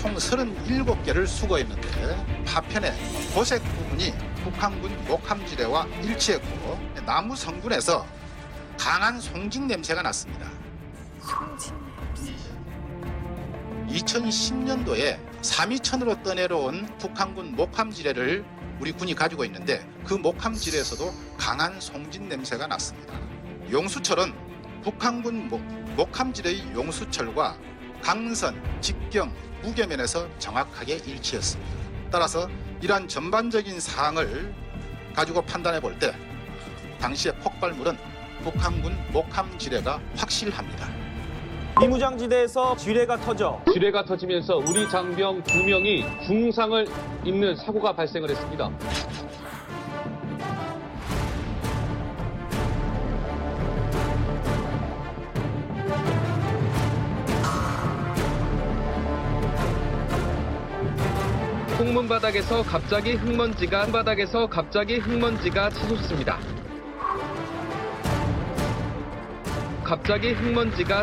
총 37개를 수거했는데 파편의 도색 부분이 북한군 목함지대와 일치했고 나무 성분에서 강한 송진 냄새가 났습니다. 2010년도에 삼이천으로 떠내려온 북한군 목함지뢰를 우리 군이 가지고 있는데 그 목함지뢰에서도 강한 송진 냄새가 났습니다. 용수철은 북한군 목함지뢰의 용수철과 강선, 직경, 무게면에서 정확하게 일치했습니다. 따라서 이러한 전반적인 사항을 가지고 판단해 볼 때 당시의 폭발물은 북한군 목함지뢰가 확실합니다. 비무장지대에서 지뢰가 터지면서 우리 장병 2명이 중상을 입는 사고가 발생을 했습니다. 통문 바닥에서 갑자기 흙먼지가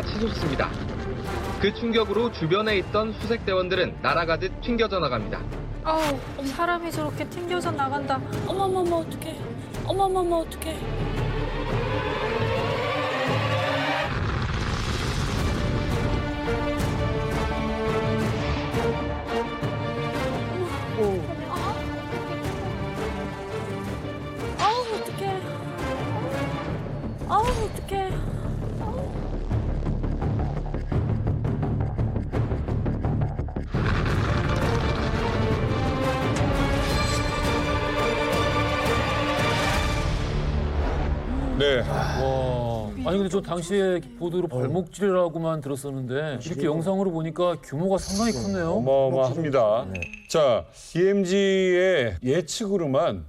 치솟습니다. 그 충격으로 주변에 있던 수색대원들은 날아가듯 튕겨져 나갑니다. 아우, 사람이 저렇게 튕겨져 나간다. 어머머머, 어떡해. 어머머머, 어떡해. 아우, 어떡해. 아우, 어떡해. 네. 와. 아니 근데 저 당시에 보도로 발목질이라고만 들었었는데 이렇게 영상으로 보니까 규모가 상당히 컸네요. 어마어마합니다. 자, DMZ의 예측으로만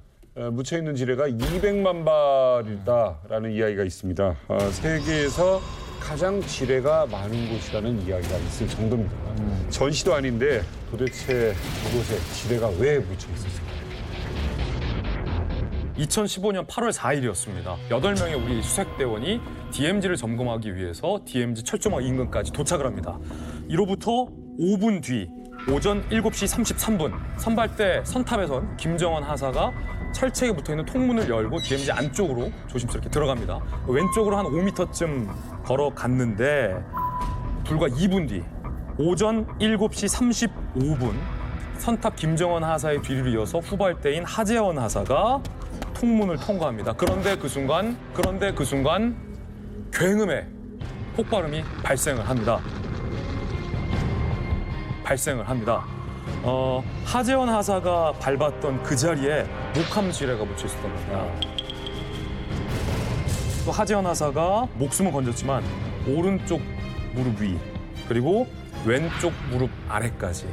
묻혀있는 지뢰가 200만 발이다라는 이야기가 있습니다. 세계에서 가장 지뢰가 많은 곳이라는 이야기가 있을 정도입니다. 전시도 아닌데 도대체 이곳에 지뢰가 왜 묻혀 있었을까요? 2015년 8월 4일이었습니다. 8명의 우리 수색대원이 DMZ를 점검하기 위해서 DMZ 철조망 인근까지 도착을 합니다. 이로부터 5분 뒤 오전 7시 33분 선발대 선탑에선 김정원 하사가 철책에 붙어있는 통문을 열고 DMZ 안쪽으로 조심스럽게 들어갑니다. 왼쪽으로 한 5m쯤 걸어갔는데 불과 2분 뒤 오전 7시 35분 선탑 김정원 하사의 뒤를 이어서 후발대인 하재원 하사가 통문을 통과합니다. 그런데 그 순간 굉음의 폭발음이 발생을 합니다. 하재원 하사가 밟았던 그 자리에 목함 지뢰가 묻혀 있었던 겁니다. 또 하재원 하사가 목숨은 건졌지만 오른쪽 무릎 위 그리고 왼쪽 무릎 아래까지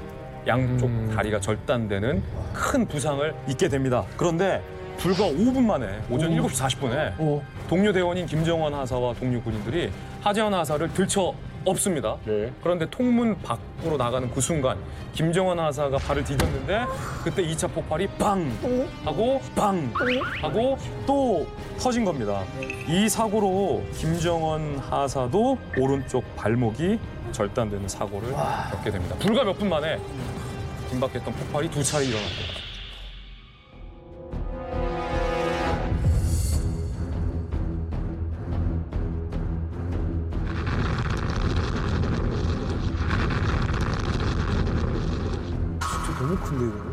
양쪽 다리가 절단되는 큰 부상을 입게 됩니다. 그런데 불과 5분 만에 오전 7시 40분에 동료 대원인 김정원 하사와 동료 군인들이 하재원 하사를 들쳐 업습니다. 네. 그런데 통문 밖으로 나가는 그 순간 김정원 하사가 발을 디뎠는데 그때 2차 폭발이 빵 하고 빵 하고 또 터진 겁니다. 이 사고로 김정원 하사도 오른쪽 발목이 절단되는 사고를 겪게 됩니다. 불과 몇 분 만에 긴박했던 폭발이 2차례 일어났습니다. 너무 큰데 이거.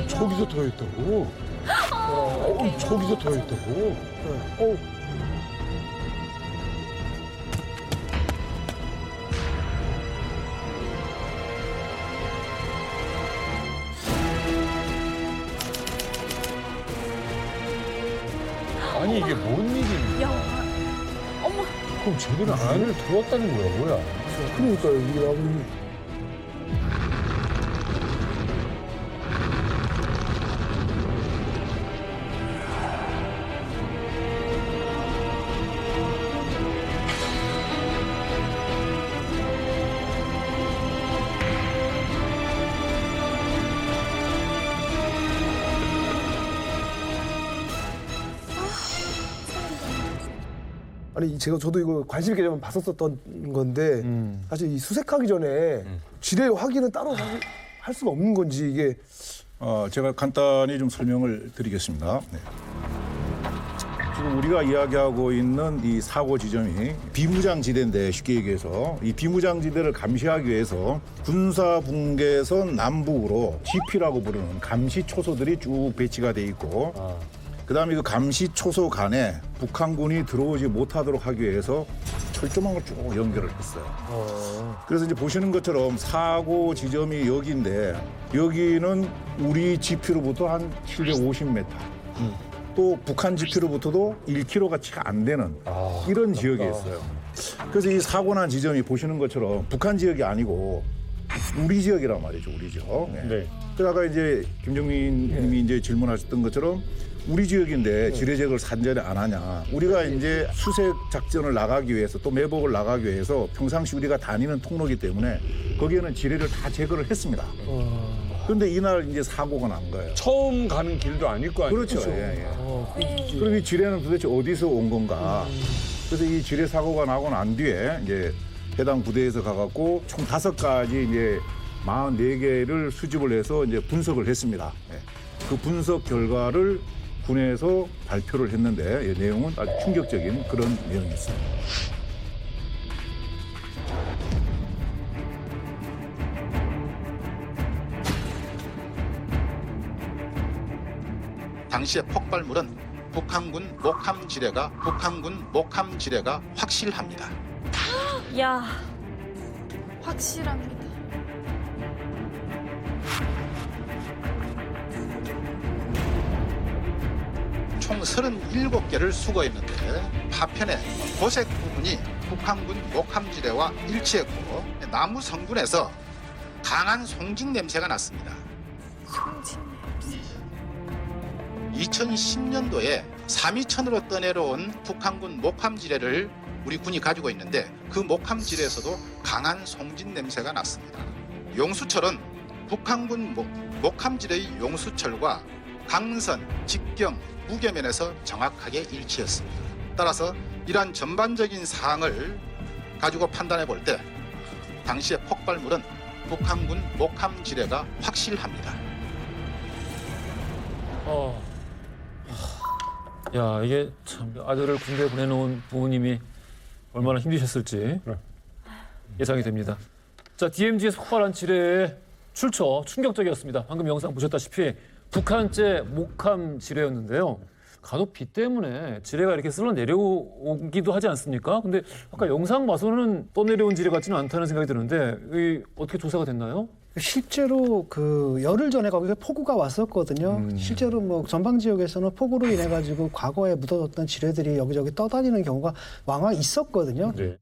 저기서 더 했다고? 저기서 더 했다고? 아니 이게 뭔 일이니? 야, 어머. 그럼 쟤들은 안을 들어왔다는 거야 뭐야? 그러니까 이게 아무리 아니 저도 이거 관심 있게 좀 봤었던 건데 사실 이 수색하기 전에 지뢰 확인은 따로 할 수가 없는 건지 이게 제가 간단히 좀 설명을 드리겠습니다. 네. 지금 우리가 이야기하고 있는 이 사고 지점이 비무장지대인데 쉽게 얘기해서 이 비무장지대를 감시하기 위해서 군사분계선 남북으로 GP라고 부르는 감시초소들이 쭉 배치가 돼 있고 그다음에 그 감시초소 간에 북한군이 들어오지 못하도록 하기 위해서 철조망을 쭉 연결을 했어요. 그래서 이제 보시는 것처럼 사고 지점이 여기인데 여기는 우리 GP로부터 한 750m. 또 북한 GP로부터도 1km가 채 안 되는 이런 지역에 있어요. 그래서 이 사고 난 지점이 보시는 것처럼 북한 지역이 아니고 우리 지역이란 말이죠, 우리 지역. 네. 그러다가 이제 김정민 님이 이제 질문하셨던 것처럼 우리 지역인데 지뢰제거를 산전에 안 하냐. 우리가 이제 수색 작전을 나가기 위해서 또 매복을 나가기 위해서 평상시 우리가 다니는 통로이기 때문에 거기에는 지뢰를 다 제거를 했습니다. 그런데 이날 이제 사고가 난 거예요. 처음 가는 길도 아닐 거 아니에요? 그렇죠. 예. 그럼 이 지뢰는 도대체 어디서 온 건가? 그래서 이 지뢰 사고가 나고 난 뒤에 이제 해당 부대에서 가갖고 총 5가지 이제 44개를 수집을 해서 이제 분석을 했습니다. 예. 그 분석 결과를 군에서 발표를 했는데 내용은 아주 충격적인 그런 내용이었습니다. 당시의 폭발물은 북한군 목함 지뢰가 확실합니다. 야, 확실합니다. 총 37개를 수거했는데 파편의 고색 부분이 북한군 목함지대와 일치했고 나무 성분에서 강한 송진 냄새가 났습니다. 송진 냄새. 2010년도에 삼이천으로 떠내려온 북한군 목함지뢰를 우리 군이 가지고 있는데 그 목함지뢰에서도 강한 송진 냄새가 났습니다. 용수철은 북한군 목함지뢰의 용수철과 강선, 직경, 무게면에서 정확하게 일치했습니다. 따라서 이러한 전반적인 사항을 가지고 판단해 볼 때 당시의 폭발물은 북한군 목함지뢰가 확실합니다. 야, 이게 참 아들을 군대에 보내놓은 부모님이 얼마나 힘드셨을지 예상이 됩니다. 자, DMZ에서 폭발한 지뢰의 출처 충격적이었습니다. 방금 영상 보셨다시피 북한제 목함 지뢰였는데요. 간혹 비 때문에 지뢰가 이렇게 쓸러 내려오기도 하지 않습니까? 근데 아까 영상 봐서는 떠내려온 지뢰 같지는 않다는 생각이 드는데 어떻게 조사가 됐나요? 실제로 그 열흘 전에 거기에 폭우가 왔었거든요. 실제로 뭐 전방 지역에서는 폭우로 인해 가지고 과거에 묻어뒀던 지뢰들이 여기저기 떠다니는 경우가 왕왕 있었거든요. 네.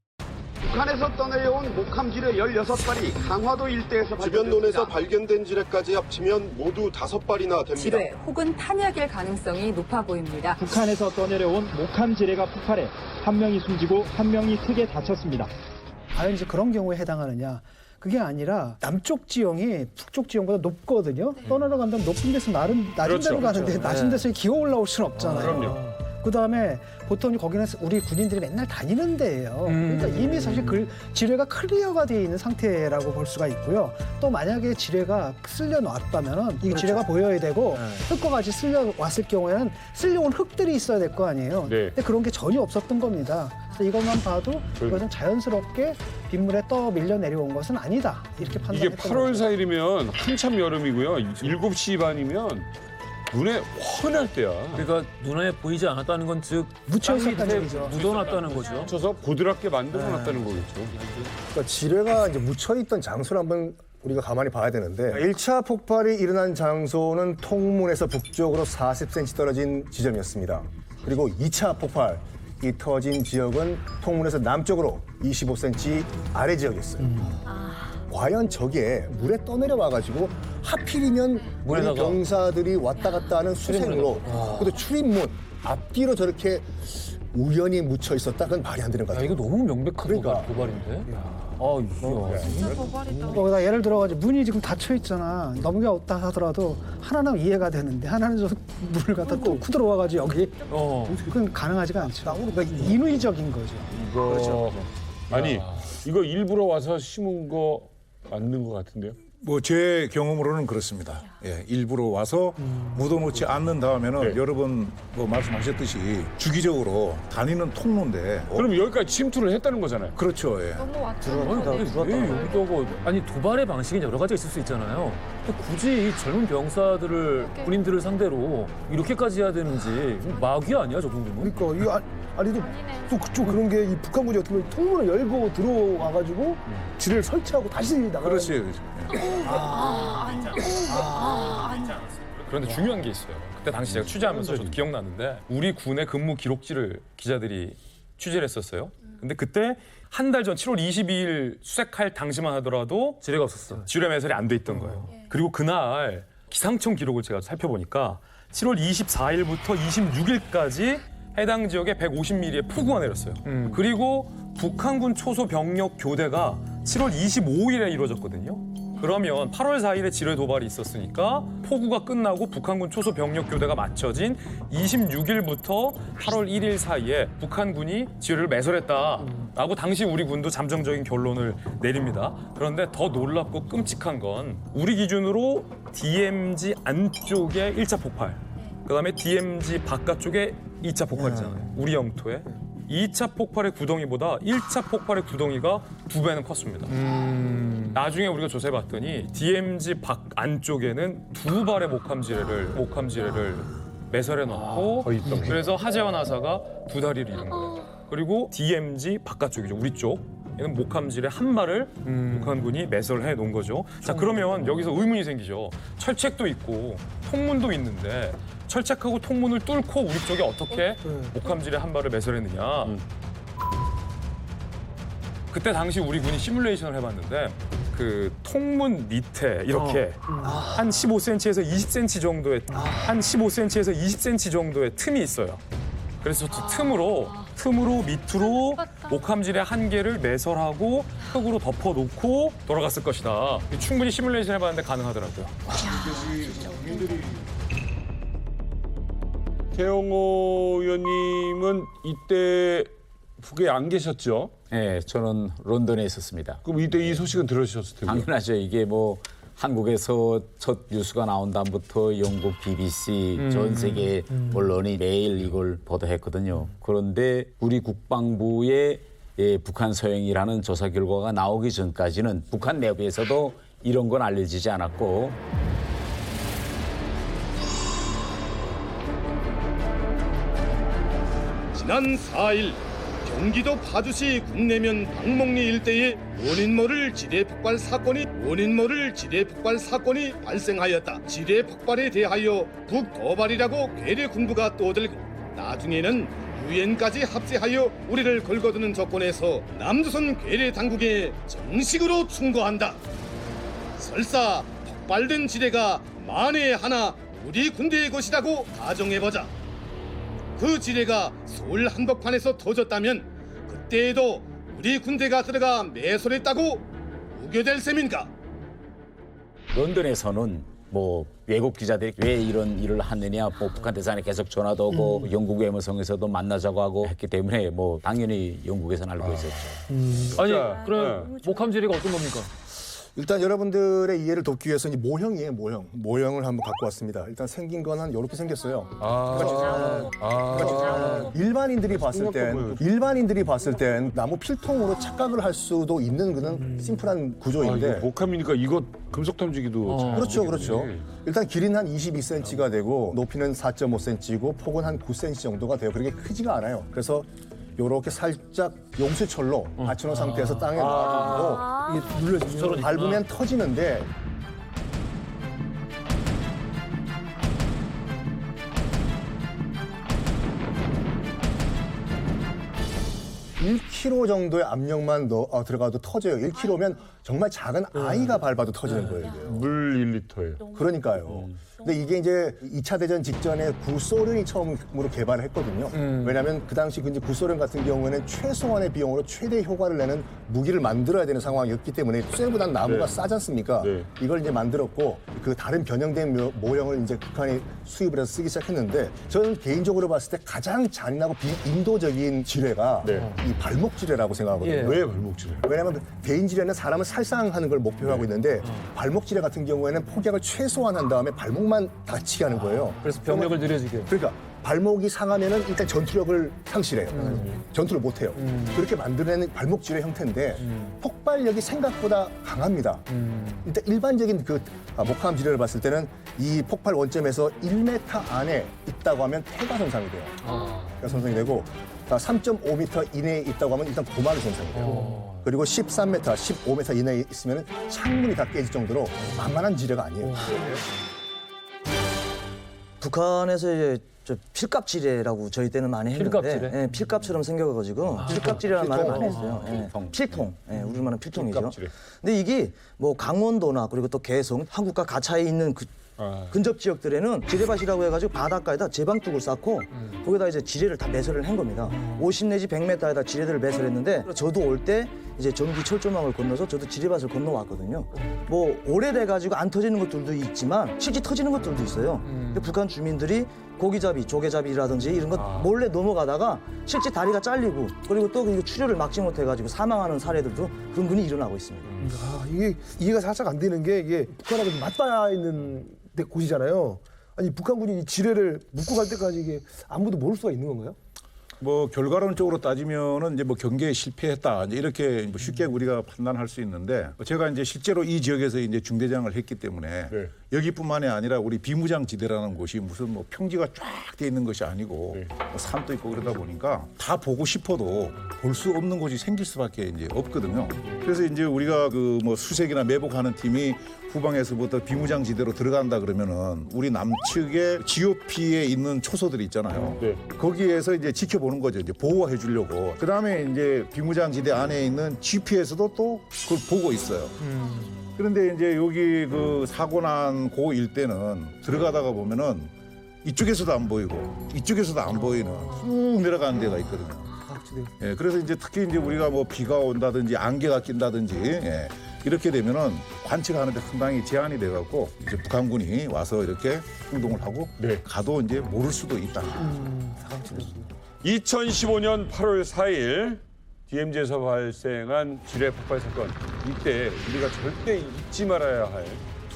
북한에서 떠내려온 목함 지뢰 16발이 강화도 일대에서 주변론에서 발견된 지뢰까지 합치면 모두 5발이나 됩니다. 지뢰 혹은 탄약일 가능성이 높아 보입니다. 북한에서 떠내려온 목함 지뢰가 폭발해 한 명이 숨지고 한 명이 크게 다쳤습니다. 과연 이제 그런 경우에 해당하느냐? 그게 아니라 남쪽 지형이 북쪽 지형보다 높거든요. 떠나러 간다면 높은 데서 낮은 데로 가는데 낮은 데서 기어 올라올 수는 없잖아요. 그럼요. 그다음에 보통 거기는 우리 군인들이 맨날 다니는 데예요. 그러니까 이미 사실 지뢰가 클리어가 되어 있는 상태라고 볼 수가 있고요. 또 만약에 지뢰가 쓸려 놨다면은 이 지뢰가 보여야 되고 흙과 같이 쓸려 왔을 경우에는 쓸려온 흙들이 있어야 될 거 아니에요. 근데 그런 게 전혀 없었던 겁니다. 그래서 이것만 봐도 이것은 자연스럽게 빗물에 떠 밀려 내려온 것은 아니다. 이렇게 이게 판단했던 8월 거죠. 4일이면 한참 여름이고요. 7시 반이면 눈에 훤할 때야. 그러니까 눈에 보이지 않았다는 건 즉 묻혀 있었다는 얘기죠. 묻어놨다는 거죠. 묻혀서 고드랍게 만들어놨다는 거겠죠. 그러니까 지뢰가 이제 묻혀있던 장소를 한번 우리가 가만히 봐야 되는데 1차 폭발이 일어난 장소는 통문에서 북쪽으로 40cm 떨어진 지점이었습니다. 그리고 2차 폭발이 터진 지역은 통문에서 남쪽으로 25cm 아래 지역이었어요. 과연 저게 물에 떠내려 와가지고 하필이면 우리 병사들이 왔다 갔다 하는 수색로 그리고 출입문 앞뒤로 저렇게 우연히 묻혀 있었다. 그건 말이 안 되는 것 야, 같아요. 이거 너무 명백한 그러니까. 도발인데. 이야. 진짜 도발이다. 거기다 예를 들어가지고 문이 지금 닫혀 있잖아. 넘겨왔다 하더라도 하나는 이해가 되는데 하나는 저 문을 갖다 뚫고 들어와가지고 여기 그건 가능하지가 않죠. 그러니까 인위적인 거죠. 이거 그렇죠. 아니 이거 일부러 와서 심은 거 맞는 것 같은데요? 뭐 제 경험으로는 그렇습니다. 예, 일부러 와서 묻어놓지 않는 다음에는 네. 여러분 뭐 말씀하셨듯이 주기적으로 다니는 통로인데 그럼 여기까지 침투를 했다는 거잖아요. 그렇죠. 예. 너무 왔죠. 왜 여기다가 아니 도발의 방식이 여러 가지가 있을 수 있잖아요. 근데 굳이 이 젊은 병사들을 군인들을 상대로 이렇게까지 해야 되는지 마귀 아니야 저 정도면? 그러니까 이거 아니 또 그쪽 그런 게 이 북한군이 어떻게 보면 통문을 열고 들어와가지고 지뢰를 설치하고 다시 나가는. 그렇지. 그렇지. 그런데 중요한 게 있어요. 그때 당시 제가 취재하면서 저도 기억나는데 우리 군의 근무 기록지를 기자들이 취재를 했었어요. 근데 그때 한 달 전 7월 22일 수색할 당시만 하더라도 지뢰가 없었어. 지뢰 매설이 안 돼 있던 거예요. 그리고 그날 기상청 기록을 제가 살펴보니까 7월 24일부터 26일까지 해당 지역에 150mm의 폭우가 내렸어요. 그리고 북한군 초소 병력 교대가 7월 25일에 이루어졌거든요. 그러면 8월 4일에 지뢰 도발이 있었으니까 폭우가 끝나고 북한군 초소 병력 교대가 맞춰진 26일부터 8월 1일 사이에 북한군이 지뢰를 매설했다라고 당시 우리 군도 잠정적인 결론을 내립니다. 그런데 더 놀랍고 끔찍한 건 우리 기준으로 DMZ 안쪽에 1차 폭발, 그다음에 DMZ 바깥쪽에 2차 폭발이잖아요. 우리 영토에. 2차 폭발의 구덩이보다 1차 폭발의 구덩이가 2배는 컸습니다. 나중에 우리가 조사해봤더니 DMZ 밖 안쪽에는 2발의 목함지뢰를 매설해놓고 그래서 하재환 하사가 2다리를 잃은 거예요. 그리고 DMZ 바깥쪽이죠. 우리 쪽에는 목함지뢰 1발을 북한군이 매설해 놓은 거죠. 자, 그러면 여기서 의문이 생기죠. 철책도 있고 통문도 있는데 철책하고 통문을 뚫고 우리 쪽에 어떻게 목함지뢰 1발을 매설했느냐. 그때 당시 우리 군이 시뮬레이션을 해봤는데 그 통문 밑에 이렇게 한 15cm에서 20cm 정도의 한 15cm에서 20cm 정도의 틈이 있어요. 그래서 저 틈으로 밑으로 목함지뢰 1개를 매설하고 흙으로 덮어놓고 돌아갔을 것이다. 충분히 시뮬레이션 해봤는데 가능하더라고요. 최영호 의원님은 이때 북에 안 계셨죠? 네, 저는 론던에 있었습니다. 그럼 이때 이 소식은 들으셨을 테고요. 당연하죠. 이게 뭐 한국에서 첫 뉴스가 나온 다음부터 영국 BBC, 전 세계 언론이 매일 이걸 보도했거든요. 그런데 우리 국방부의 북한 서행이라는 조사 결과가 나오기 전까지는 북한 내부에서도 이런 건 알려지지 않았고 지난 4일 경기도 파주시 국내면 박목리 일대에 원인 모를 지뢰 폭발 사건이 발생하였다. 지뢰 폭발에 대하여 북도발이라고 괴뢰 군부가 떠들고 나중에는 유엔까지 합세하여 우리를 걸거두는 조건에서 남조선 괴뢰 당국에 정식으로 충고한다. 설사 폭발된 지뢰가 만에 하나 우리 군대의 것이라고 가정해보자. 그 지뢰가 서울 한복판에서 터졌다면 그때에도 우리 군대가 들어가 매설했다고 우겨댈 셈인가? 런던에서는 뭐 외국 기자들이 왜 이런 일을 하느냐, 뭐 북한 대사관에 계속 전화도 오고 영국 외무성에서도 만나자고 하고 했기 때문에 뭐 당연히 영국에서는 알고 있었죠. 아니 그럼 목함지뢰가 어떤 겁니까? 일단 여러분들의 이해를 돕기 위해서 이 모형이에요, 모형을 한번 갖고 왔습니다. 일단 생긴 건 한 이렇게 생겼어요. 일반인들이 봤을 땐 나무 필통으로 착각을 할 수도 있는 그런 심플한 구조인데. 목함이니까 이거 금속 탐지기도. 그렇죠. 일단 길이는 한 22cm가 되고 높이는 4.5cm고 폭은 한 9cm 정도가 돼요. 그렇게 크지가 않아요. 그래서 요렇게 살짝 용수철로 받쳐놓은 상태에서 땅에 놔두고 눌러주면 밟으면 터지는데 (1kg) 정도의 압력만 들어가도 터져요. 1kg면 정말 작은 아이가 밟아도 터지는 거예요. 이게. 물 1리터예요. 그러니까요. 근데 이게 이제 2차 대전 직전에 구소련이 처음으로 개발을 했거든요. 왜냐하면 그 당시 이제 구소련 같은 경우에는 최소한의 비용으로 최대 효과를 내는 무기를 만들어야 되는 상황이었기 때문에 쇠보단 나무가 싸지 않습니까? 이걸 이제 만들었고 그 다른 변형된 모형을 이제 북한이 수입을 해서 쓰기 시작했는데 저는 개인적으로 봤을 때 가장 잔인하고 비인도적인 지뢰가 이 발목 지뢰라고 생각하거든요. 왜 발목 지뢰? 왜냐하면 대인 지뢰는 사람을 살상하는 걸 목표로 하고 있는데 발목 지뢰 같은 경우에는 폭약을 최소화한 다음에 발목만 다치게 하는 거예요. 그래서 병력을 느려지게. 그러니까 발목이 상하면은 일단 전투력을 상실해요. 전투를 못 해요. 그렇게 만들어내는 발목 지뢰 형태인데 폭발력이 생각보다 강합니다. 일단 일반적인 그 목함 지뢰를 봤을 때는 이 폭발 원점에서 1m 안에 있다고 하면 폐가 손상이 돼요. 폐가 손상이 되고 3.5m 이내에 있다고 하면 일단 고마를 손상이 돼요. 그리고 13m, 15m 이내에 있으면 창문이 다 깨질 정도로 만만한 지뢰가 아니에요. 북한에서 이제 필갑 지뢰라고 저희 때는 많이 했는데 필갑 지뢰? 필갑처럼 생겨가지고 필갑 지뢰라는 말을 많이 했어요. 필통, 우리말은 필통이죠. 근데 이게 뭐 강원도나 그리고 또 개성, 한국과 가차에 있는 그 근접 지역들에는 지뢰밭이라고 해가지고 바닷가에다 제방뚝을 쌓고 거기다 이제 지뢰를 다 매설을 한 겁니다. 50 내지 100m에다 지뢰들을 매설했는데 저도 올 때 이제 전기 철조망을 건너서 저도 지뢰밭을 건너왔거든요. 뭐 오래돼가지고 안 터지는 것들도 있지만 실제 터지는 것들도 있어요. 근데 북한 주민들이 고기잡이, 조개잡이라든지 이런 것 몰래 넘어가다가 실제 다리가 잘리고 그리고 또 이거 출혈을 막지 못해가지고 사망하는 사례들도 근근히 일어나고 있습니다. 이게 이해가 살짝 안 되는 게 이게 북한하고 맞닿아 있는 곳이잖아요. 아니 북한군이 이 지뢰를 묶고 갈 때까지 이게 아무도 모를 수가 있는 건가요? 뭐 결과론적으로 따지면은 이제 뭐 경계에 실패했다 이제 이렇게 뭐 쉽게 우리가 판단할 수 있는데 제가 이제 실제로 이 지역에서 이제 중대장을 했기 때문에 여기뿐만이 아니라 우리 비무장지대라는 곳이 무슨 뭐 평지가 쫙 돼 있는 것이 아니고 뭐 산도 있고 그러다 보니까 다 보고 싶어도 볼 수 없는 곳이 생길 수밖에 이제 없거든요. 그래서 이제 우리가 그 뭐 수색이나 매복하는 팀이 후방에서부터 비무장지대로 들어간다 그러면은 우리 남측에 GOP에 있는 초소들이 있잖아요. 거기에서 이제 지켜보는 거죠. 이제 보호해 주려고. 그다음에 이제 비무장지대 안에 있는 GP에서도 또 그걸 보고 있어요. 그런데 이제 여기 그 사고 난 그 일대는 들어가다가 보면은 이쪽에서도 안 보이고 이쪽에서도 안 보이는 쭉 내려가는 데가 있거든요. 예, 그래서 이제 특히 이제 우리가 뭐 비가 온다든지 안개가 낀다든지 이렇게 되면은 관측하는데 상당히 제한이 돼갖고 이제 북한군이 와서 이렇게 행동을 하고 가도 이제 모를 수도 있다. 2015년 8월 4일 DMZ에서 발생한 지뢰 폭발 사건. 이때 우리가 절대 잊지 말아야 할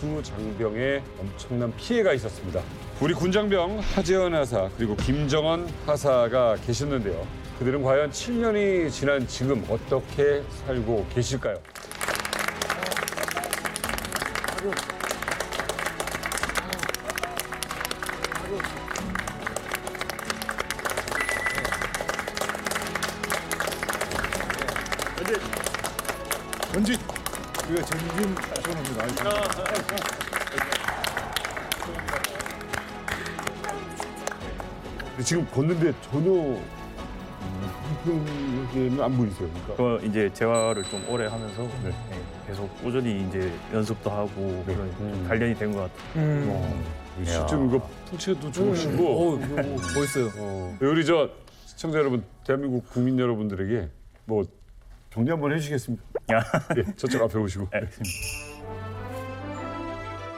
두 장병의 엄청난 피해가 있었습니다. 우리 군장병 하재헌 하사 그리고 김정원 하사가 계셨는데요. 그들은 과연 7년이 지난 지금 어떻게 살고 계실까요? 전진! 이거 전진 선언입니다. 지금 걷는데 전혀 이분에게는 안 보이세요. 그 이제 재활을 좀 오래 하면서 계속 꾸준히 이제 연습도 하고 그런 좀 단련이 된 것 같아요. 실제 이거 풍채도 좋으시고 멋있어요. 우리 저 시청자 여러분, 대한민국 국민 여러분들에게 뭐 격려 한번 해주시겠습니까? 네, 저쪽 앞에 오시고.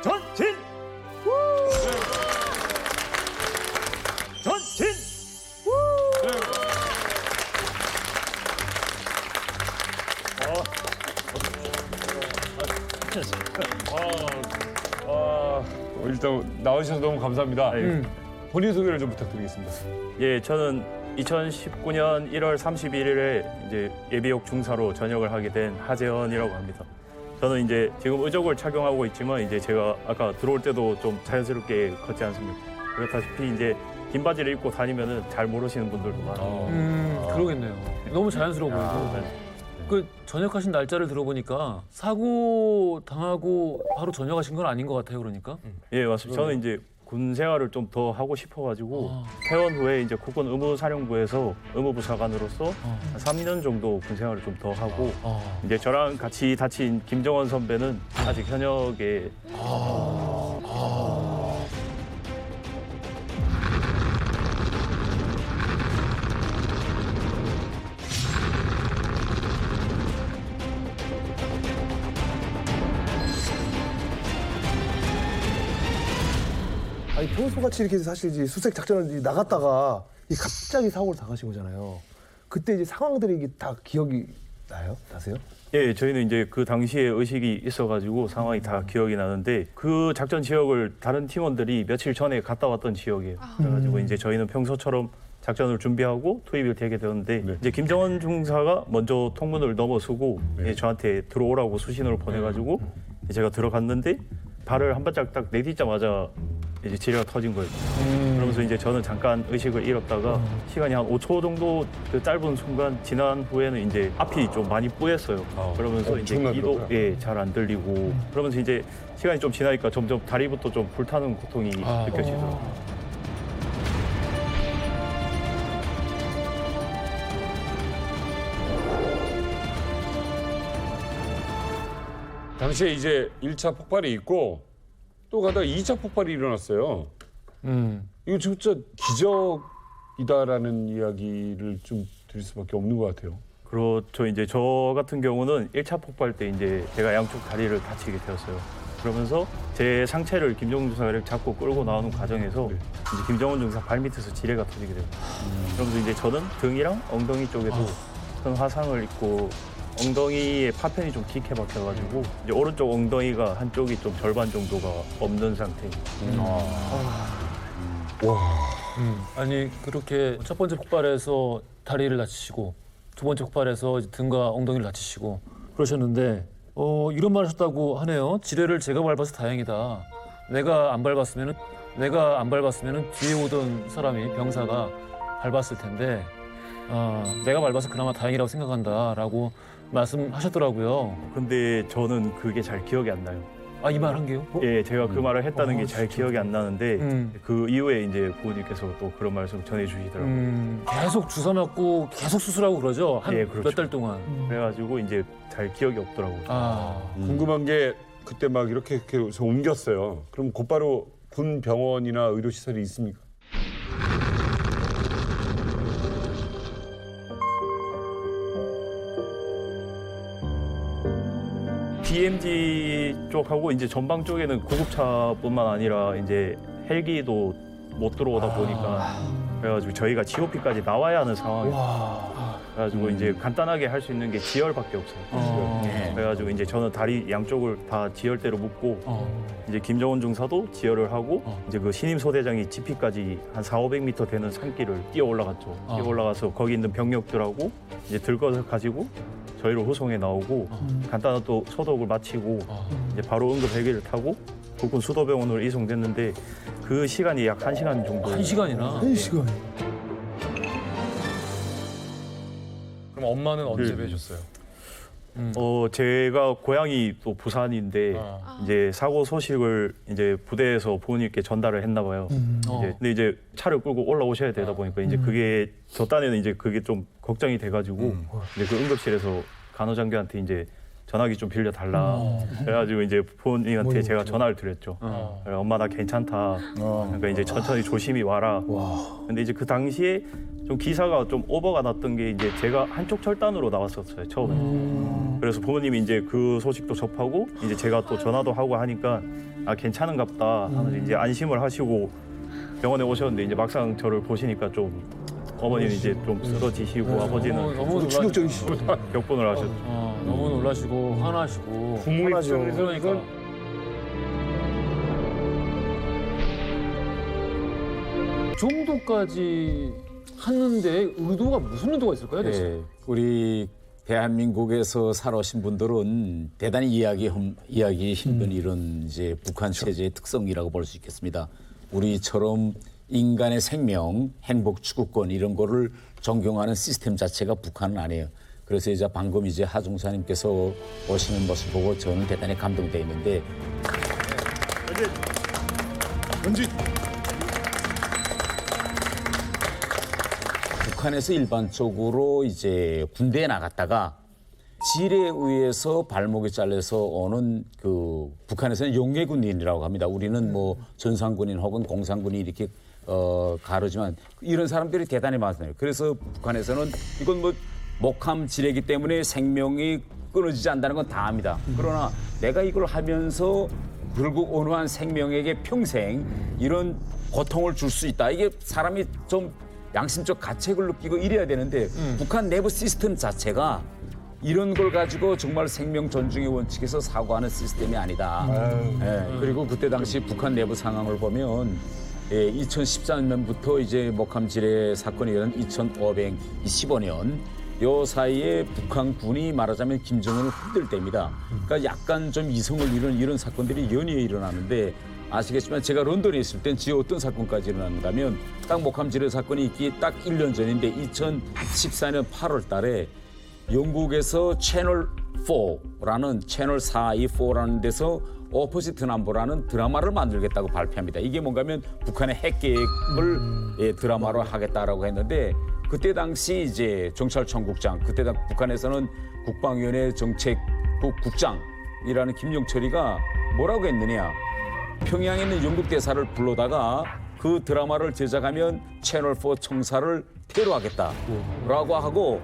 전진! 전진! 일단 나와주셔서 너무 감사합니다. 본인 소개를 좀 부탁드리겠습니다. 예, 저는 2019년 1월 31일에 이제 예비역 중사로 전역을 하게 된 하재헌이라고 합니다. 저는 이제 지금 의족을 착용하고 있지만 이제 제가 아까 들어올 때도 좀 자연스럽게 걷지 않습니까? 그렇다시피 이제 긴 바지를 입고 다니면은 잘 모르시는 분들도 많아요. 그러겠네요. 너무 자연스러워 보이고. 그 전역하신 날짜를 사고 당하고 바로 전역하신 건 아닌 것 같아요, 그러니까. 예, 맞습니다. 저는 이제 군 생활을 좀 더 하고 싶어가지고 퇴원 후에 이제 국군 의무사령부에서 의무부사관으로서 한 3년 정도 군 생활을 좀 더 하고 이제 저랑 같이 다친 김정원 선배는 아직 현역에 아니 평소같이 이렇게 사실 이제 수색 작전을 이제 나갔다가 이 갑자기 사고를 당하신 거잖아요. 그때 이제 상황들이 이게 다 기억이 나세요? 예, 저희는 이제 그 당시에 의식이 있어가지고 상황이 다 기억이 나는데 그 작전 지역을 다른 팀원들이 며칠 전에 갔다 왔던 지역이에요. 그래가지고 이제 저희는 평소처럼 작전을 준비하고 투입이 되게 되었는데 이제 김정원 중사가 먼저 통문을 넘어서고 이제 저한테 들어오라고 수신호를 보내가지고 제가 들어갔는데 발을 한 발짝 딱 내딛자마자 이제 지뢰가 터진 거예요. 그러면서 이제 저는 잠깐 의식을 잃었다가 시간이 한 5초 정도 그 짧은 순간 지난 후에는 이제 앞이 좀 많이 뿌였어요. 그러면서 이제 귀도 잘 안 들리고 그러면서 이제 시간이 좀 지나니까 점점 다리부터 좀 불타는 고통이 느껴지더라고요. 당시에 이제 1차 폭발이 있고 또 가다가 2차 폭발이 일어났어요. 이거 진짜 기적이다라는 이야기를 좀 드릴 수밖에 없는 것 같아요. 그렇죠. 이제 저 같은 경우는 1차 폭발 때 이제 제가 양쪽 다리를 다치게 되었어요. 그러면서 제 상체를 김정은 중사가 잡고 끌고 나오는 과정에서 이제 김정은 중사 발밑에서 지뢰가 터지게 돼요. 그러면서 이제 저는 등이랑 엉덩이 쪽에도 큰 화상을 입고 엉덩이에 파편이 좀 깊게 박혀가지고 이제 오른쪽 엉덩이가 한쪽이 좀 절반 정도가 없는 상태입니다. 아니 그렇게 첫 번째 폭발에서 다리를 다치시고 두 번째 폭발에서 등과 엉덩이를 다치시고 그러셨는데 이런 말 하셨다고 하네요. 지뢰를 제가 밟아서 다행이다. 내가 안 밟았으면은 뒤에 오던 사람이 병사가 밟았을 텐데 내가 밟아서 그나마 다행이라고 생각한다라고 말씀하셨더라고요. 근데 저는 그게 잘 기억이 안 나요. 이 말 한 게요? 예, 제가 그 말을 했다는 게 잘 기억이 안 나는데 그 이후에 이제 부모님께서 또 그런 말씀 전해주시더라고요. 계속 주사 맞고 계속 수술하고 그러죠? 한 예, 그렇죠. 몇 달 동안. 그래가지고 이제 잘 기억이 없더라고요. 궁금한 게 그때 막 이렇게 해서 옮겼어요. 그럼 곧바로 군 병원이나 의료시설이 있습니까? DMZ 쪽하고 이제 전방 쪽에는 구급차뿐만 아니라 이제 헬기도 못 들어오다 보니까 그래가지고 저희가 GOP까지 나와야 하는 상황이에요. 그래가지고 이제 간단하게 할 수 있는 게 지혈밖에 없어요. 그래가지고 이제 저는 다리 양쪽을 다 지혈대로 묶고 이제 김정원 중사도 지혈을 하고 이제 그 신임 소대장이 지피까지 한 400~500m 되는 산길을 뛰어 올라갔죠. 뛰어 올라가서 거기 있는 병력들하고 이제 들 것을 가지고 저희를 후송해 나오고 간단한 또 소독을 마치고 이제 바로 응급 헬기를 타고 국군 수도병원으로 이송됐는데 그 시간이 약 1시간 정도. 1시간이나? 1시간. 그럼 엄마는 언제 뵈셨어요? 제가 고향이 또 부산인데 이제 사고 소식을 이제 부대에서 부모님께 전달을 했나 봐요. 근데 이제 차를 끌고 올라오셔야 되다 보니까 이제 그게 저 딴에는 이제 그게 좀 걱정이 돼가지고 이제 그 응급실에서 간호장교한테 이제 전화기 좀 빌려달라. 그래가지고 이제 부모님한테 제가 전화를 드렸죠. 그래, 엄마 나 괜찮다. 그러니까 이제 천천히 조심히 와라. 근데 이제 그 당시에 좀 기사가 좀 오버가 났던 게 이제 제가 한쪽 철단으로 나왔었어요 처음에. 그래서 부모님이 이제 그 소식도 접하고 이제 제가 또 전화도 하고 하니까 괜찮은갑다 하면서 이제 안심을 하시고 병원에 오셨는데 이제 막상 저를 보시니까 좀 어머니는 이제 좀 쓰러지시고 아버지는 너무 충격적이시죠. 격분을 하셨죠. 너무 놀라시고 화나시고 부모 입장에서 그러니까 정도까지 했는데 의도가 무슨 의도가 있을까요? 대체? 우리 대한민국에서 살아오신 분들은 대단히 이해하기 힘든 이런 이제 북한 체제의 특성이라고 볼 수 있겠습니다. 우리처럼 인간의 생명, 행복 추구권 이런 거를 존경하는 시스템 자체가 북한은 아니에요. 그래서 이제 방금 이제 하중사님께서 오시는 모습 보고 저는 대단히 감동돼 있는데 전진. 북한에서 일반적으로 이제 군대에 나갔다가 질에 의해서 발목이 잘려서 오는 그 북한에서는 용예군인이라고 합니다. 우리는 뭐 전상군인 혹은 공상군인 이렇게 가르지만 이런 사람들이 대단히 많아요. 그래서 북한에서는 이건 뭐 목함 질이기 때문에 생명이 끊어지지 않는다는 건 다 압니다. 그러나 내가 이걸 하면서 결국 어느 한 생명에게 평생 이런 고통을 줄 수 있다. 이게 사람이 좀 양심적 가책을 느끼고 이래야 되는데 북한 내부 시스템 자체가 이런 걸 가지고 정말 생명 존중의 원칙에서 사고하는 시스템이 아니다. 그리고 그때 당시 북한 내부 상황을 보면 2014년부터 이제 목함질의 사건이 일어난 2515년 요 사이에 북한군이 말하자면 김정은을 흔들 때입니다. 그러니까 약간 좀 이성을 잃은 이런 사건들이 연이어 일어나는데 아시겠지만 제가 런던에 있을 땐 지금 어떤 사건까지 일어났는가 하면 딱 목함질의 사건이 있기 딱 1년 전인데 2014년 8월 달에 영국에서 채널 4라는 채널 424라는 데서 오포지트 남보라는 드라마를 만들겠다고 발표합니다. 이게 뭔가 하면 북한의 핵 계획을 드라마로 하겠다라고 했는데 그때 당시 이제 정찰청국장, 그때 북한에서는 국방위원회 정책국 국장이라는 김용철이가 뭐라고 했느냐. 평양에 있는 영국 대사를 불러다가 그 드라마를 제작하면 채널4 청사를 테러하겠다라고 하고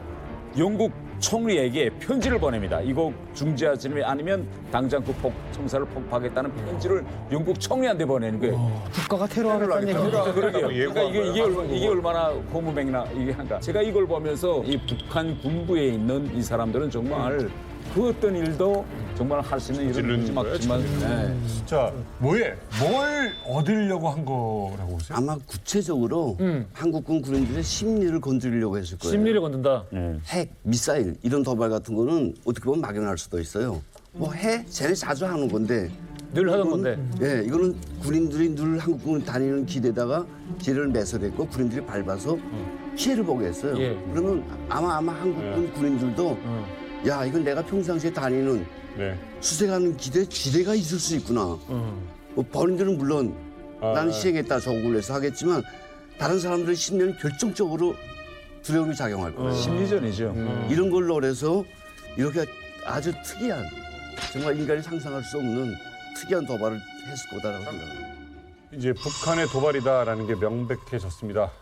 영국 총리에게 편지를 보냅니다. 이거 중지하지 않으면 당장 그 청사를 폭파하겠다는 편지를 영국 총리한테 보내는 거예요. 국가가 테러하겠다는 얘기죠. 그러게요. 그러니까 이게 얼마나 고무맹나 이게 한가. 제가 이걸 보면서 이 북한 군부에 있는 이 사람들은 정말 그 어떤 일도 정말 할 수 있는 이런 무지막지만. 자, 뭘 얻으려고 한 거라고 보세요? 아마 구체적으로 한국군 군인들의 심리를 건드리려고 했을 거예요. 심리를 건든다. 핵, 미사일 이런 도발 같은 거는 어떻게 보면 막연할 수도 있어요. 뭐 해? 쟤네 자주 하는 건데. 늘 하던 건데. 예, 이거는 군인들이 늘 한국군 다니는 길에다가 길을 매설했고 군인들이 밟아서 피해를 보게 했어요. 그러면 아마 한국군 군인들도 야, 이건 내가 평상시에 다니는 수색하는 길에 지뢰가 있을 수 있구나. 뭐 본인들은 물론 나는 시행했다 조국을 해서 하겠지만 다른 사람들의 심리는 결정적으로 두려움이 작용할 거예요. 심리전이죠. 이런 걸 노려서 이렇게 아주 특이한 정말 인간이 상상할 수 없는 특이한 도발을 했을 거다라고 생각합니다. 이제 북한의 도발이다라는 게 명백해졌습니다.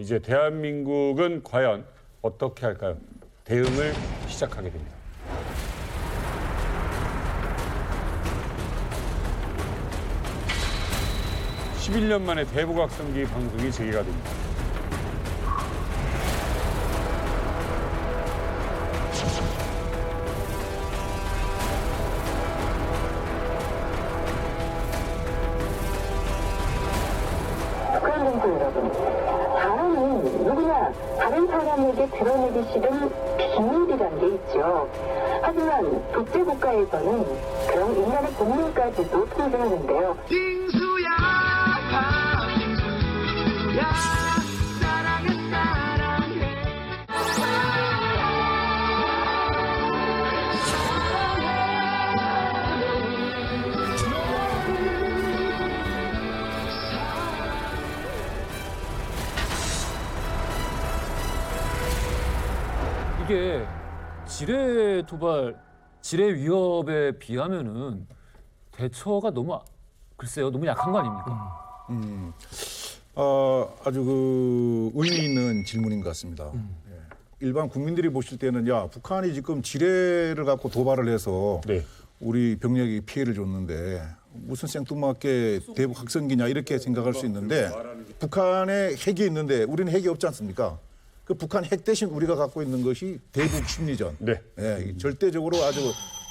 이제 대한민국은 과연 어떻게 할까요? 대응을 시작하게 됩니다. (11년) 만에 대북악성기 방송이 재개가 됩니다. 북한 동포 여러분, 사람은 누구나 다른 사람에게 드러내기 싫은 비밀이란 게 있죠. 하지만 독재국가에서는 그런 인간의 본능까지도 통제하는데요. 빙수야, 빙수야, 사랑해, 사랑해. 이게 지뢰 도발, 지뢰 위협에 비하면은 대처가 너무 글쎄요, 너무 약한 거 아닙니까? 아주 그 의미 있는 질문인 것 같습니다. 일반 국민들이 보실 때는 야, 북한이 지금 지뢰를 갖고 도발을 해서 우리 병력이 피해를 줬는데 무슨 생뚱맞게 대북 학성기냐 이렇게 생각할 수 있는데 북한에 핵이 있는데 우리는 핵이 없지 않습니까? 그 북한 핵 대신 우리가 갖고 있는 것이 대북 심리전. 절대적으로 아주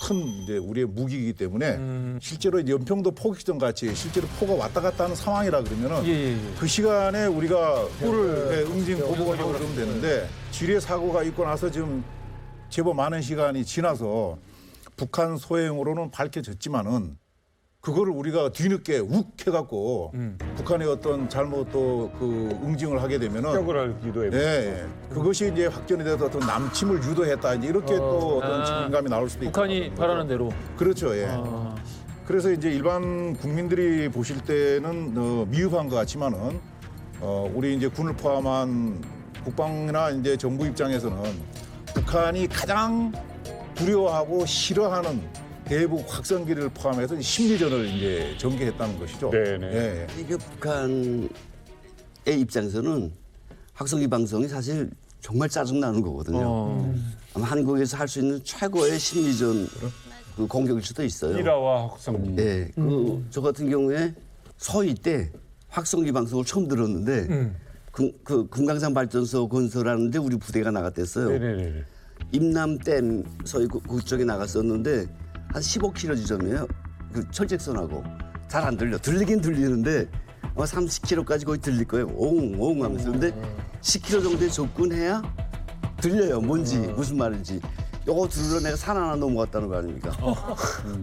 큰 이제 우리의 무기이기 때문에 실제로 연평도 포격전 같이 실제로 포가 왔다 갔다 하는 상황이라 그러면은 그 시간에 우리가 포를 응징 보복을 하고 그러면 되는데 지뢰 사고가 있고 나서 지금 제법 많은 시간이 지나서 북한 소행으로는 밝혀졌지만은 그거를 우리가 뒤늦게 욱 해갖고 북한의 어떤 잘못 또 그 응징을 하게 되면은 격을 하기도 해요. 그것이 이제 확전이 돼서 어떤 남침을 유도했다 이제 이렇게 또 어떤 책임감이 나올 수도 있고. 북한이 바라는 대로. 그렇죠. 그래서 이제 일반 국민들이 보실 때는 미흡한 것 같지만은 우리 이제 군을 포함한 국방이나 이제 정부 입장에서는 북한이 가장 두려워하고 싫어하는 대북 확성기를 포함해서 심리전을 이제 전개했다는 것이죠. 네네. 예. 이게 북한의 입장에서는 확성기 방송이 사실 정말 짜증나는 거거든요. 아마 한국에서 할 수 있는 최고의 심리전 그 공격일 수도 있어요. 일화와 확성기. 네, 저 같은 경우에 서희 때 확성기 방송을 처음 들었는데 그 금강산 발전소 건설하는데 우리 부대가 나갔댔어요. 네네네. 임남댐 서희 그쪽에 나갔었는데 한 15km 지점이에요. 그 철책선하고 잘 안 들려. 들리긴 들리는데 아마 30km까지 거의 들릴 거예요. 옹옹 하면서. 근데 10km 정도에 접근해야 들려요. 뭔지 무슨 말인지. 요거 들으러 내가 산 하나 넘어갔다는 거 아닙니까?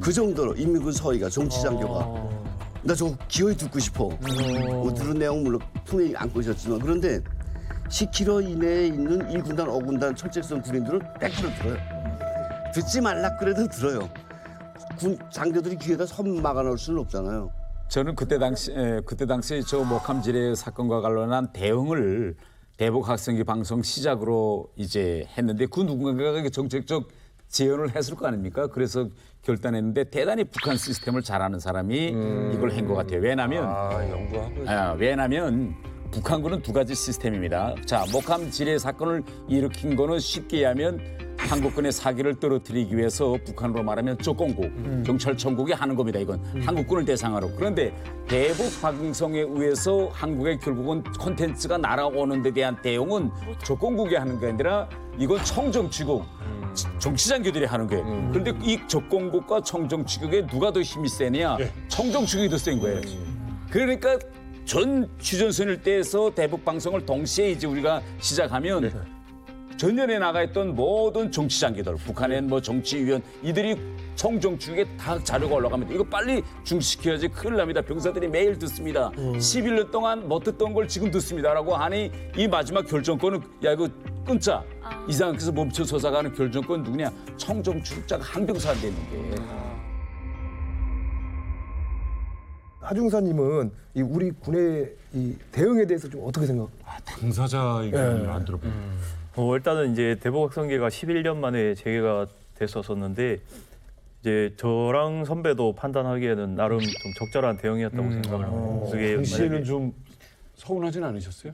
그 정도로 인민군 서희가 정치장교가 나 저거 기어이 듣고 싶어. 뭐 들은 내용 물론 품에 안고 있었지만 그런데 10km 이내에 있는 1군단, 5군단 철책선 군인들은 100% 들어요. 듣지 말라 그래도 들어요. 군 장교들이 귀에다 손 막아놓을 수는 없잖아요. 저는 그때 당시에 저 목함 지뢰 사건과 관련한 대응을 대북 확성기 방송 시작으로 이제 했는데 그 누군가가 정책적 제언을 했을 거 아닙니까? 그래서 결단했는데 대단히 북한 시스템을 잘 아는 사람이 이걸 한 것 같아요. 왜냐면 북한군은 두 가지 시스템입니다. 자, 목함 지뢰 사건을 일으킨 거는 쉽게 하면 한국군의 사기를 떨어뜨리기 위해서 북한으로 말하면 적공국, 경찰청국이 하는 겁니다. 이건 한국군을 대상으로. 그런데 대북 방송에 의해서 한국의 결국은 콘텐츠가 날아오는 데 대한 대응은 적공국이 하는 게 아니라 이건 청정치국, 정치장교들이 하는 거예요. 그런데 이 적공국과 청정치국에 누가 더 힘이 세냐? 청정치국이 더 센 거예요. 그러니까 전 휴전선일 때에서 대북 방송을 동시에 이제 우리가 시작하면 전년에 나가 있던 모든 정치장교들, 북한의 뭐 정치위원 이들이 청정치국에 다 자료가 올라갑니다. 이거 빨리 중지시켜야지 큰일 납니다. 병사들이 매일 듣습니다. 11년 동안 못 듣던 걸 지금 듣습니다라고 하니 이 마지막 결정권은 야 이거 끊자. 이상하게서 멈춰서서 가는 결정권 누구냐? 청정치국자가 한병사한테 있는 게. 하중사님은 이 우리 군의 이 대응에 대해서 좀 어떻게 생각? 당사자 의견을 안 들어봐요. 일단은 이제 대북 확성기가 11년 만에 재개가 됐었는데 이제 저랑 선배도 판단하기에는 나름 좀 적절한 대응이었다고 생각을 합니다. 그게 당시에는 좀 서운하진 않으셨어요?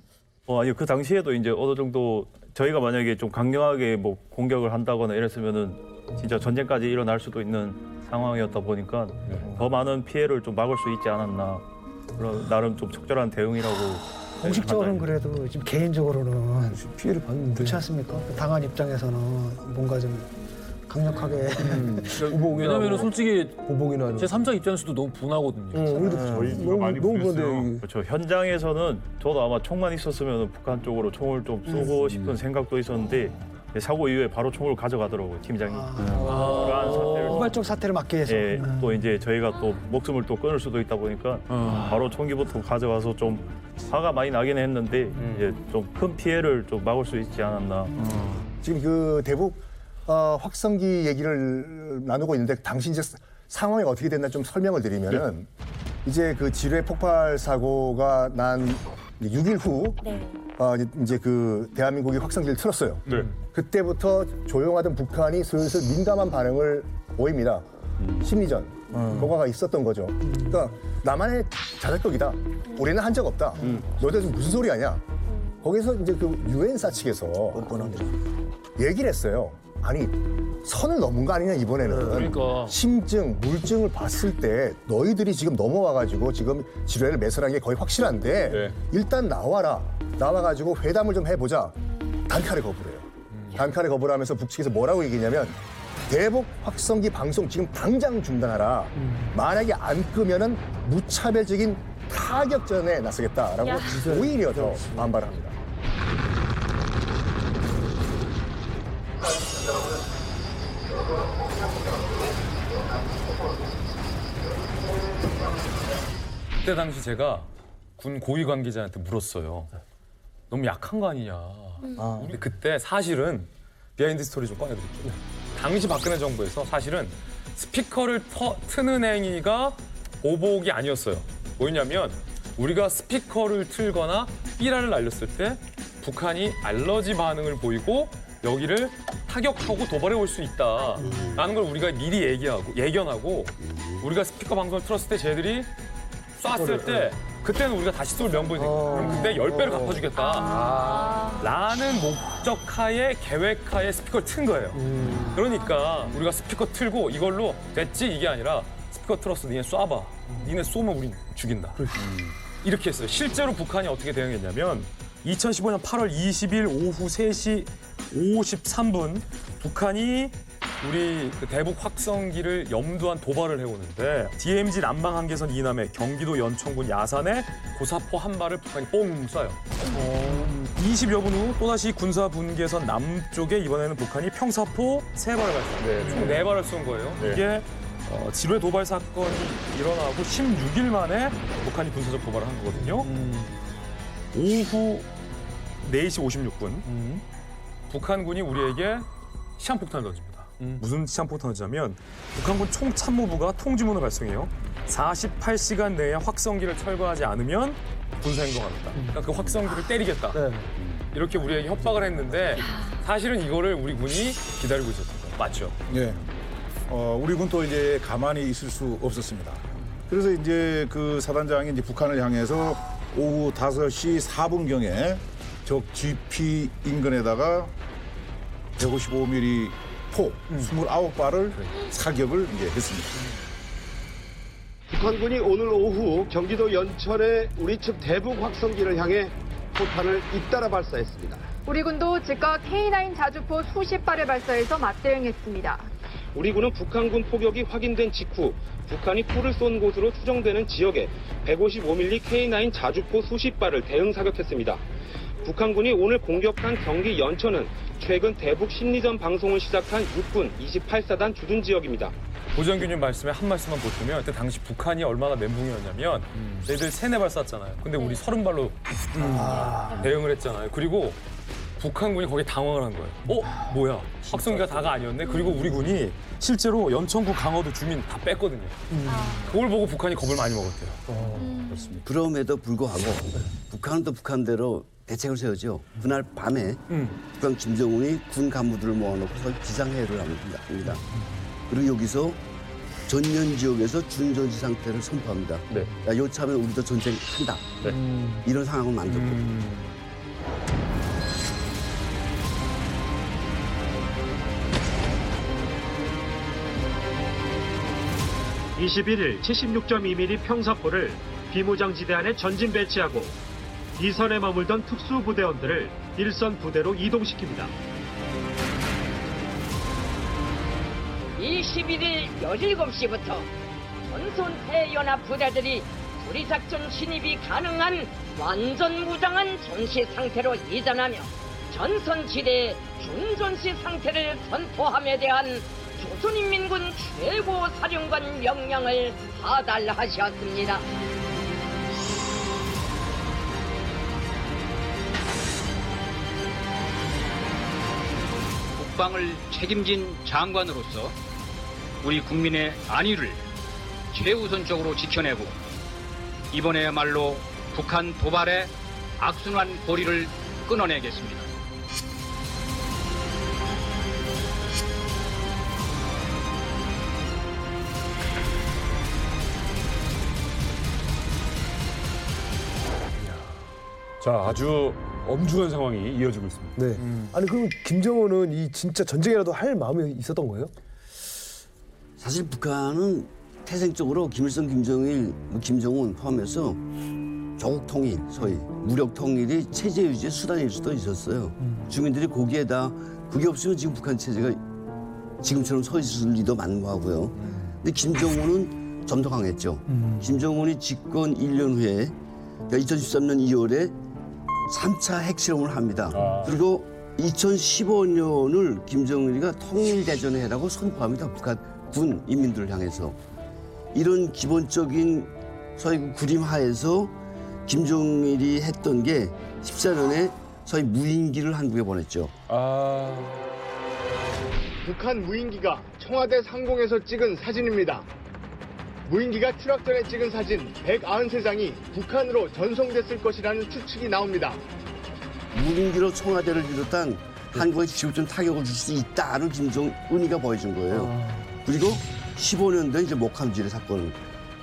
아니요. 그 당시에도 이제 어느 정도 저희가 만약에 좀 강력하게 뭐 공격을 한다거나 이랬으면은 진짜 전쟁까지 일어날 수도 있는 상황이었다 보니까 더 많은 피해를 좀 막을 수 있지 않았나. 그런 나름 좀 적절한 대응이라고. 공식적으로는 그래도 지금 개인적으로는 피해를 받는데 그렇지 않습니까? 당한 입장에서는 뭔가 좀 강력하게 왜냐면은 솔직히 보복이나 제 3자 입장에서도 너무 분하거든요. 우리도 너무 그런데 그렇죠. 현장에서는 저도 아마 총만 있었으면 북한 쪽으로 총을 좀 쏘고 싶은 생각도 있었는데 사고 이후에 바로 총을 가져가더라고요, 팀장이. 그러한 사태를 후발적 사태를 막기 위해서. 예, 또 이제 저희가 또 목숨을 또 끊을 수도 있다 보니까 바로 총기부터 가져가서 좀 화가 많이 나긴 했는데 이제 좀 큰 피해를 좀 막을 수 있지 않았나. 지금 그 대북 확성기 얘기를 나누고 있는데 당시 이제 상황이 어떻게 됐나 좀 설명을 드리면은 이제 그 지뢰 폭발 사고가 난 6일 후 이제 그 대한민국이 확성기를 틀었어요. 그때부터 조용하던 북한이 슬슬 민감한 반응을 보입니다. 심리전 효과가 있었던 거죠. 그러니까 나만의 자작극이다. 우리는 한 적 없다. 너희들 무슨 소리 하냐? 거기서 이제 그 유엔사 측에서 얘기를 했어요. 아니 선을 넘은 거 아니냐 이번에는. 그러니까. 심증, 물증을 봤을 때 너희들이 지금 넘어와가지고 지금 지뢰를 매설한 게 거의 확실한데 일단 나와라. 나와가지고 회담을 좀 해보자. 단칼에 거부를 해요. 단칼에 거부를 하면서 북측에서 뭐라고 얘기냐면 대북 확성기 방송 지금 당장 중단하라. 만약에 안 끄면은 무차별적인 타격전에 나서겠다라고 오히려 더 반발합니다. 그때 당시 제가 군 고위 관계자한테 물었어요. 너무 약한 거 아니냐. 우리 그때 사실은 비하인드 스토리 좀 꺼내드릴게요. 당시 박근혜 정부에서 사실은 스피커를 트는 행위가 보복이 아니었어요. 뭐였냐면 우리가 스피커를 틀거나 삐라를 날렸을 때 북한이 알러지 반응을 보이고 여기를 타격하고 도발해 올 수 있다라는 걸 우리가 미리 예견하고 우리가 스피커 방송을 틀었을 때 쟤들이 쐈을 때 그때는 우리가 다시 쏠 명분이 그럼 그때 10배를 갚아주겠다 라는 목적하에 계획하에 스피커를 튼 거예요. 그러니까 우리가 스피커 틀고 이걸로 됐지 이게 아니라 스피커 틀었어 니네 쏴봐. 니네 쏘면 우린 죽인다. 이렇게 했어요. 실제로 북한이 어떻게 대응했냐면 2015년 8월 20일 오후 3시 53분 북한이 우리 그 대북 확성기를 염두한 도발을 해오는데 DMZ 남방 한계선 이남에 경기도 연천군 야산에 고사포 한 발을 북한이 뽕 쏴요. 20여 분 후 또다시 군사 분계선 남쪽에 이번에는 북한이 평사포 3발을 발사합니다. 총 4발을 쏜 거예요. 이게 지뢰 도발 사건이 일어나고 16일 만에 북한이 군사적 도발을 한 거거든요. 오후 4시 56분 북한군이 우리에게 시한폭탄을 던집니다. 무슨 시한폭탄을 던지냐면 북한군 총참모부가 통지문을 발송해요. 48시간 내에 확성기를 철거하지 않으면 군사행동하겠다. 그러니까 그 확성기를 때리겠다. 이렇게 우리에게 협박을 했는데 사실은 이거를 우리 군이 기다리고 있었던 거예요. 맞죠? 네. 우리 군도 이제 가만히 있을 수 없었습니다. 그래서 이제 그 사단장이 이제 북한을 향해서 오후 5시 4분경에 적 GP 인근에다가 155mm 포 29발을 사격을 이제 했습니다. 북한군이 오늘 오후 경기도 연천의 우리 측 대북 확성기를 향해 포탄을 잇따라 발사했습니다. 우리 군도 즉각 K9 자주포 수십 발을 발사해서 맞대응했습니다. 우리 군은 북한군 포격이 확인된 직후 북한이 포를 쏜 곳으로 추정되는 지역에 155mm K9 자주포 수십 발을 대응 사격했습니다. 북한군이 오늘 공격한 경기 연천은 최근 대북 심리전 방송을 시작한 육군 28사단 주둔 지역입니다. 고정균님 말씀에 한 말씀만 보태면 그때 당시 북한이 얼마나 멘붕이었냐면 얘들 3-4발 쐈잖아요. 근데 우리 30발로 대응을 했잖아요. 그리고 북한군이 거기에 당황을 한 거예요. 뭐야? 확성기가 다가 아니었네? 그리고 우리 군이 실제로 연천군 강화도 주민 다 뺐거든요. 그걸 보고 북한이 겁을 많이 먹었대요. 그렇습니다. 그럼에도 불구하고 북한은 또 북한대로 대책을 세우죠. 그날 밤에 북한 김정은이 군 간부들을 모아놓고서 비상회의를 합니다. 그리고 여기서 전면 지역에서 준전시 상태를 선포합니다. 야, 요참에 우리도 전쟁한다. 이런 상황을 만들었거든요. 21일 76.2mm 평사포를 비무장지대 안에 전진 배치하고 이선에 머물던 특수부대원들을 일선 부대로 이동시킵니다. 21일 17시부터 전선태연합 부대들이 수리작전 진입이 가능한 완전 무장한 전시 상태로 이전하며 전선지대의 중전시 상태를 선포함에 대한 조선인민군 최고사령관 명령을 하달하셨습니다. 국방을 책임진 장관으로서 우리 국민의 안위를 최우선적으로 지켜내고 이번에야말로 북한 도발의 악순환 고리를 끊어내겠습니다. 자, 아주 엄중한 상황이 이어지고 있습니다. 네. 아니 그럼 김정은은 이 진짜 전쟁이라도 할 마음이 있었던 거예요? 사실 북한은 태생적으로 김일성, 김정일, 김정은 포함해서 조국 통일, 소위 무력 통일이 체제 유지의 수단일 수도 있었어요. 주민들이 거기에다 그게 없으면 지금 북한 체제가 지금처럼 서 있을 리도 만무하고요. 근데 김정은은 좀 더 강했죠. 김정은이 집권 1년 후에 그러니까 2013년 2월에 3차 핵실험을 합니다. 그리고 2015년을 김정일이가 통일대전해라고 선포합니다. 북한 군 인민들을 향해서. 이런 기본적인 소위 그림 하에서 김정일이 했던 게 14년에 소위 무인기를 한국에 보냈죠. 북한 무인기가 청와대 상공에서 찍은 사진입니다. 무인기가 추락전에 찍은 사진 193장이 북한으로 전송됐을 것이라는 추측이 나옵니다. 무인기로 청와대를 비롯한 한국에 지구촌 타격을 줄 수 있다는 김정은이가 보여준 거예요. 그리고 15년도에 이제 목함지뢰 사건을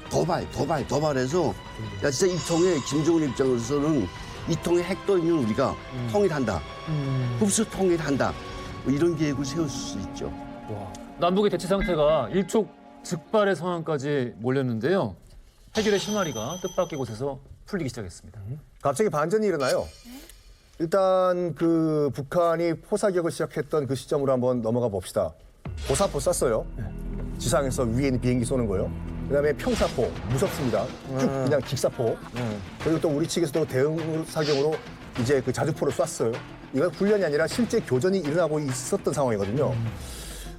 도발해서 야 진짜 이 통에 김정은 입장에서는 이 통에 핵도 있는 우리가 통일한다. 흡수 통일한다. 뭐 이런 계획을 세울 수 있죠. 남북의 대치 상태가 일촉즉발의 상황까지 몰렸는데요. 해결의 실마리가 뜻밖의 곳에서 풀리기 시작했습니다. 갑자기 반전이 일어나요. 일단 그 북한이 포사격을 시작했던 그 시점으로 한번 넘어가 봅시다. 고사포 쐈어요. 지상에서 위에 있는 비행기 쏘는 거요. 그다음에 평사포 무섭습니다. 쭉 그냥 직사포. 그리고 또 우리 측에서도 대응 사격으로 이제 그 자주포를 쐈어요. 이건 훈련이 아니라 실제 교전이 일어나고 있었던 상황이거든요.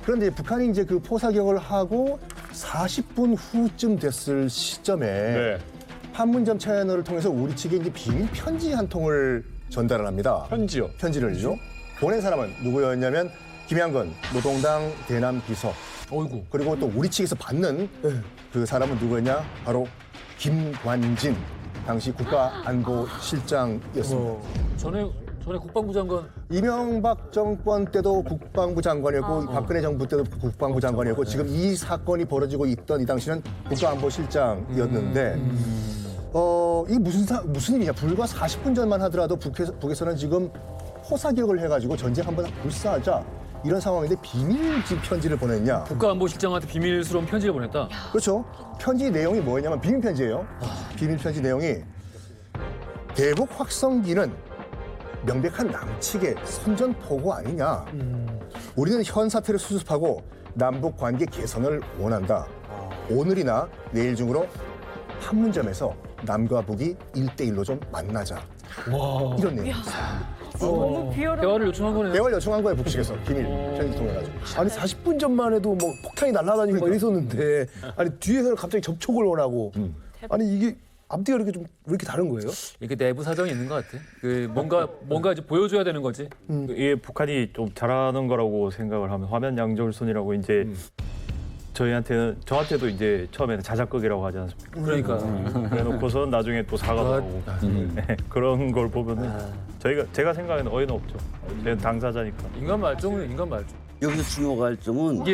그런데 북한이 이제 그 포사격을 하고 40분 후쯤 됐을 시점에 판문점 채널을 통해서 우리 측에 이제 비밀 편지 한 통을 전달을 합니다. 편지요? 편지를요. 보낸 사람은 누구였냐면 김양건 노동당 대남 비서. 어이구. 그리고 또 우리 측에서 받는 그 사람은 누구였냐? 바로 김관진 당시 국가안보실장이었습니다. 전에 국방부 장관 이명박 정권 때도 국방부 장관이었고 박근혜 정부 때도 국방부 장관이었고 지금 이 사건이 벌어지고 있던 이 당시는 국가안보실장이었는데 이게 무슨 일이냐? 불과 40분 전만 하더라도 북에서는 지금 포사격을 해가지고 전쟁 한번 불사하자 이런 상황인데 비밀 편지를 보냈냐? 국가안보실장한테 비밀스러운 편지를 보냈다. 그렇죠. 편지 내용이 뭐였냐면 비밀 편지예요. 비밀 편지 내용이 대북 확성기는 명백한 남측의 선전포고 아니냐. 우리는 현 사태를 수습하고 남북 관계 개선을 원한다. 오늘이나 내일 중으로 판문점에서 남과 북이 1대1로 좀 만나자. 와. 이런 내용이 너무 비열한. 대화를 요청한 거네요. 대화를 요청한 거예요, 북측에서. 비밀 편지 통해가지고. 아니 40분 전만 해도 뭐 폭탄이 날아다니고 막 이랬었는데 아니 뒤에서는 갑자기 접촉을 원하고 아니 이게 앞뒤가 이렇게 좀 왜 이렇게 다른 거예요? 이게 내부 사정이 있는 것 같아. 그 뭔가 이제 보여줘야 되는 거지. 이게 북한이 좀 잘하는 거라고 생각을 하면 화면 양절손이라고 이제 저한테도 이제 처음에는 자작극이라고 하지 않습니까? 그러니까. 그래놓고서 나중에 또 사과도 하고 그런 걸 보면은 제가 생각에는 어이는 없죠. 저는 당사자니까. 인간 말종은 인간 말종. 여기서 주목할 점은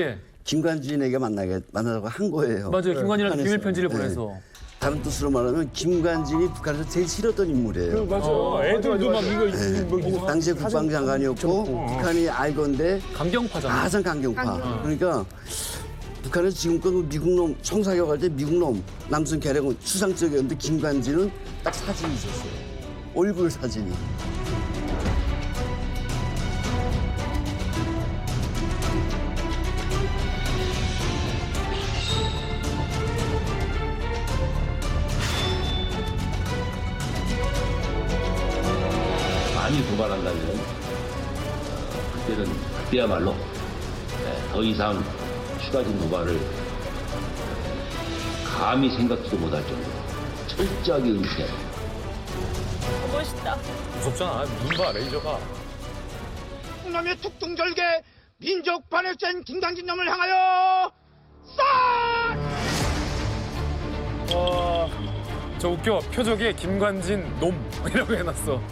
김관진에게 만나자고 한 거예요. 맞아요. 김관진한테 비밀 북한에서. 편지를 보내서. 다른 뜻으로 말하면 김관진이 북한에서 제일 싫었던 인물이에요. 맞아요. 애들도 막 이거 당시에 국방장관이었고 북한이 알건데 강경파잖아. 가장 강경파. 그러니까 북한에서 지금껏 미국놈 총사격할 때 미국놈 남순 계략은 수상적이었는데 김관진은 딱 사진이 있었어요. 얼굴 사진이. 많이 도발한다면 그때야말로 더 이상 추가적인 도발을 감히 생각지도 못할 정도로 철저하게 응시해야 됩니다. 멋있다. 무섭잖아. 눈 봐, 레이저가. 충남의 특동절개 민족 반역자인 김관진 놈을 향하여 싹! 저 웃겨. 표적에 김관진 놈이라고 해놨어.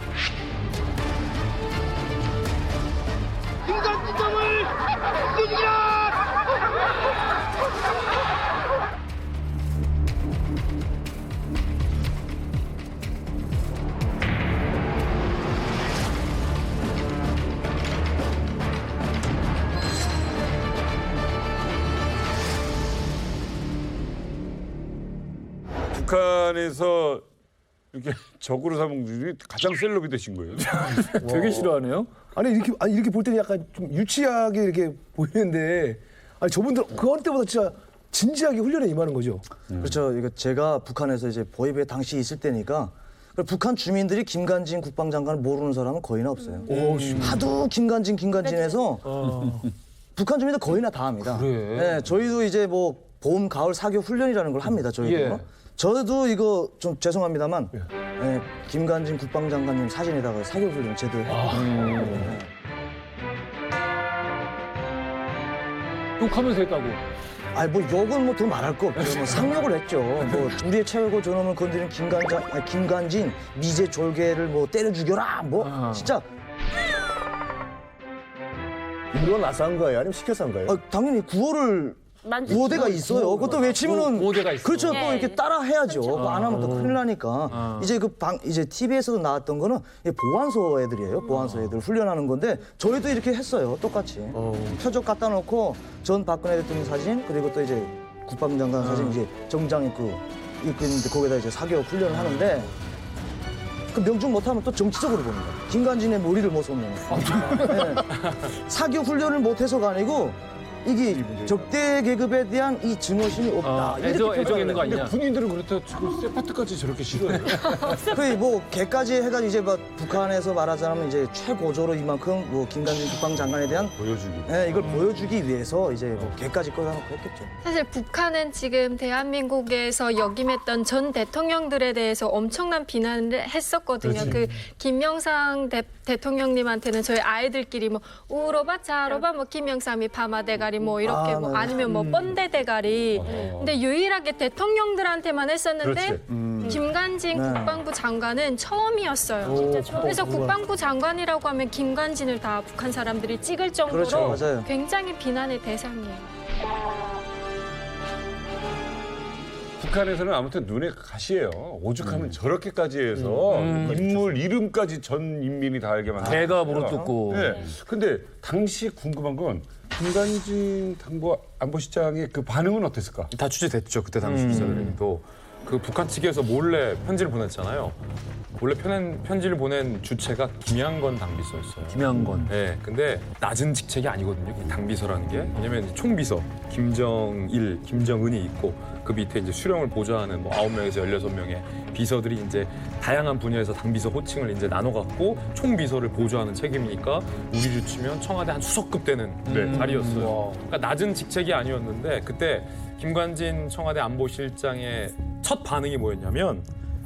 김관진 놈을 죽이라! 북한에서 이렇게 적으로 삼은 분이 가장 셀럽이 되신 거예요. 되게 싫어하네요. 아니 이렇게 볼 때는 약간 좀 유치하게 이렇게 보이는데 아니 저분들 그 어느 때보다 진짜 진지하게 훈련에 임하는 거죠. 그렇죠. 이거 제가 북한에서 이제 보위부에 당시 있을 때니까 북한 주민들이 김관진 국방장관을 모르는 사람은 거의나 없어요. 하도 김관진해서 북한 주민들 거의나 다 합니다. 그래. 네, 저희도 이제 뭐 봄, 가을 사격 훈련이라는 걸 합니다. 저희도. 저도 이거 좀 죄송합니다만 네, 김관진 국방장관님 사진에다가 사격 훈련 제대로 했거든요. 욕하면서 했다고. 아니 뭐 욕은 뭐 더 말할 거 없죠. 뭐 상욕을 했죠. 뭐 우리의 최고 존엄을 건드린 김관진 미제 졸개를 뭐 때려 죽여라. 뭐 진짜. 일어나서 한 거예요? 아니면 시켜서 한 거예요? 당연히 구호대가 있어요. 그것도 외치면은 구호대가 있어. 그렇죠. 또 이렇게 따라 해야죠. 그렇죠. 그거 안 하면 또 큰일 나니까. 이제 이제 TV에서도 나왔던 거는 보안소 애들이에요. 보안소 애들 훈련하는 건데 저희도 이렇게 했어요. 똑같이. 표적 갖다 놓고 전 박근혜 대통령 사진 그리고 또 이제 국방부 장관 사진 이제 정장 입고 있는데 거기다 이제 사격 훈련을 하는데 그 명중 못하면 또 정치적으로 보는 거예요. 김관진의 머리를 못 쏘는 거예요. 사격 훈련을 못해서가 아니고 이게 적대 계급에 대한 이 증오심이 없다. 애정 있는 거 아니냐? 군인들은 그렇다 치고 세파트까지 저렇게 싫어해요. 거의 뭐 개까지 해가지고 이제 뭐 북한에서 말하자면 이제 최고조로 이만큼 뭐 김관진 국방장관에 대한 보여주기. 네, 이걸 보여주기 위해서 이제 뭐 개까지 꺼내놓고 했겠죠. 사실 북한은 지금 대한민국에서 역임했던 전 대통령들에 대해서 엄청난 비난을 했었거든요. 그렇지. 그 김영삼 대통령님한테는 저희 아이들끼리 뭐 우로바 자로바 뭐 김영삼이 파마대가리 뭐 이렇게 아, 뭐 네. 아니면 뭐 번데 대가리. 근데 유일하게 대통령들한테만 했었는데 김관진 네. 국방부 장관은 처음이었어요. 진짜 처음. 그래서 국방부 장관이라고 하면 김관진을 다 북한 사람들이 찍을 정도로 그렇죠, 맞아요. 굉장히 비난의 대상이에요. 북한에서는 아무튼 눈에 가시예요. 오죽하면 저렇게까지 해서 인물 이름까지 전 인민이 다 알게 만들어요. 개가 물어뜯고. 네. 근데 당시 궁금한 건 김관진 안보실장의 그 반응은 어땠을까? 다 취재됐죠. 그때 당시 기자들도 그 북한 측에서 몰래 편지를 보냈잖아요. 원래 편지를 보낸 주체가 김양건 당비서였어요. 김양건. 네, 근데 낮은 직책이 아니거든요. 이 당비서라는 게. 왜냐면 총비서 김정일, 김정은이 있고 그 밑에 이제 수령을 보좌하는 뭐 9명에서 16명의 비서들이 이제 다양한 분야에서 당비서 호칭을 이제 나눠갖고 총비서를 보좌하는 책임이니까 우리로 치면 청와대 한 수석급 되는 자리였어요. 그러니까 낮은 직책이 아니었는데 그때 김관진 청와대 안보실장의 첫 반응이 뭐였냐면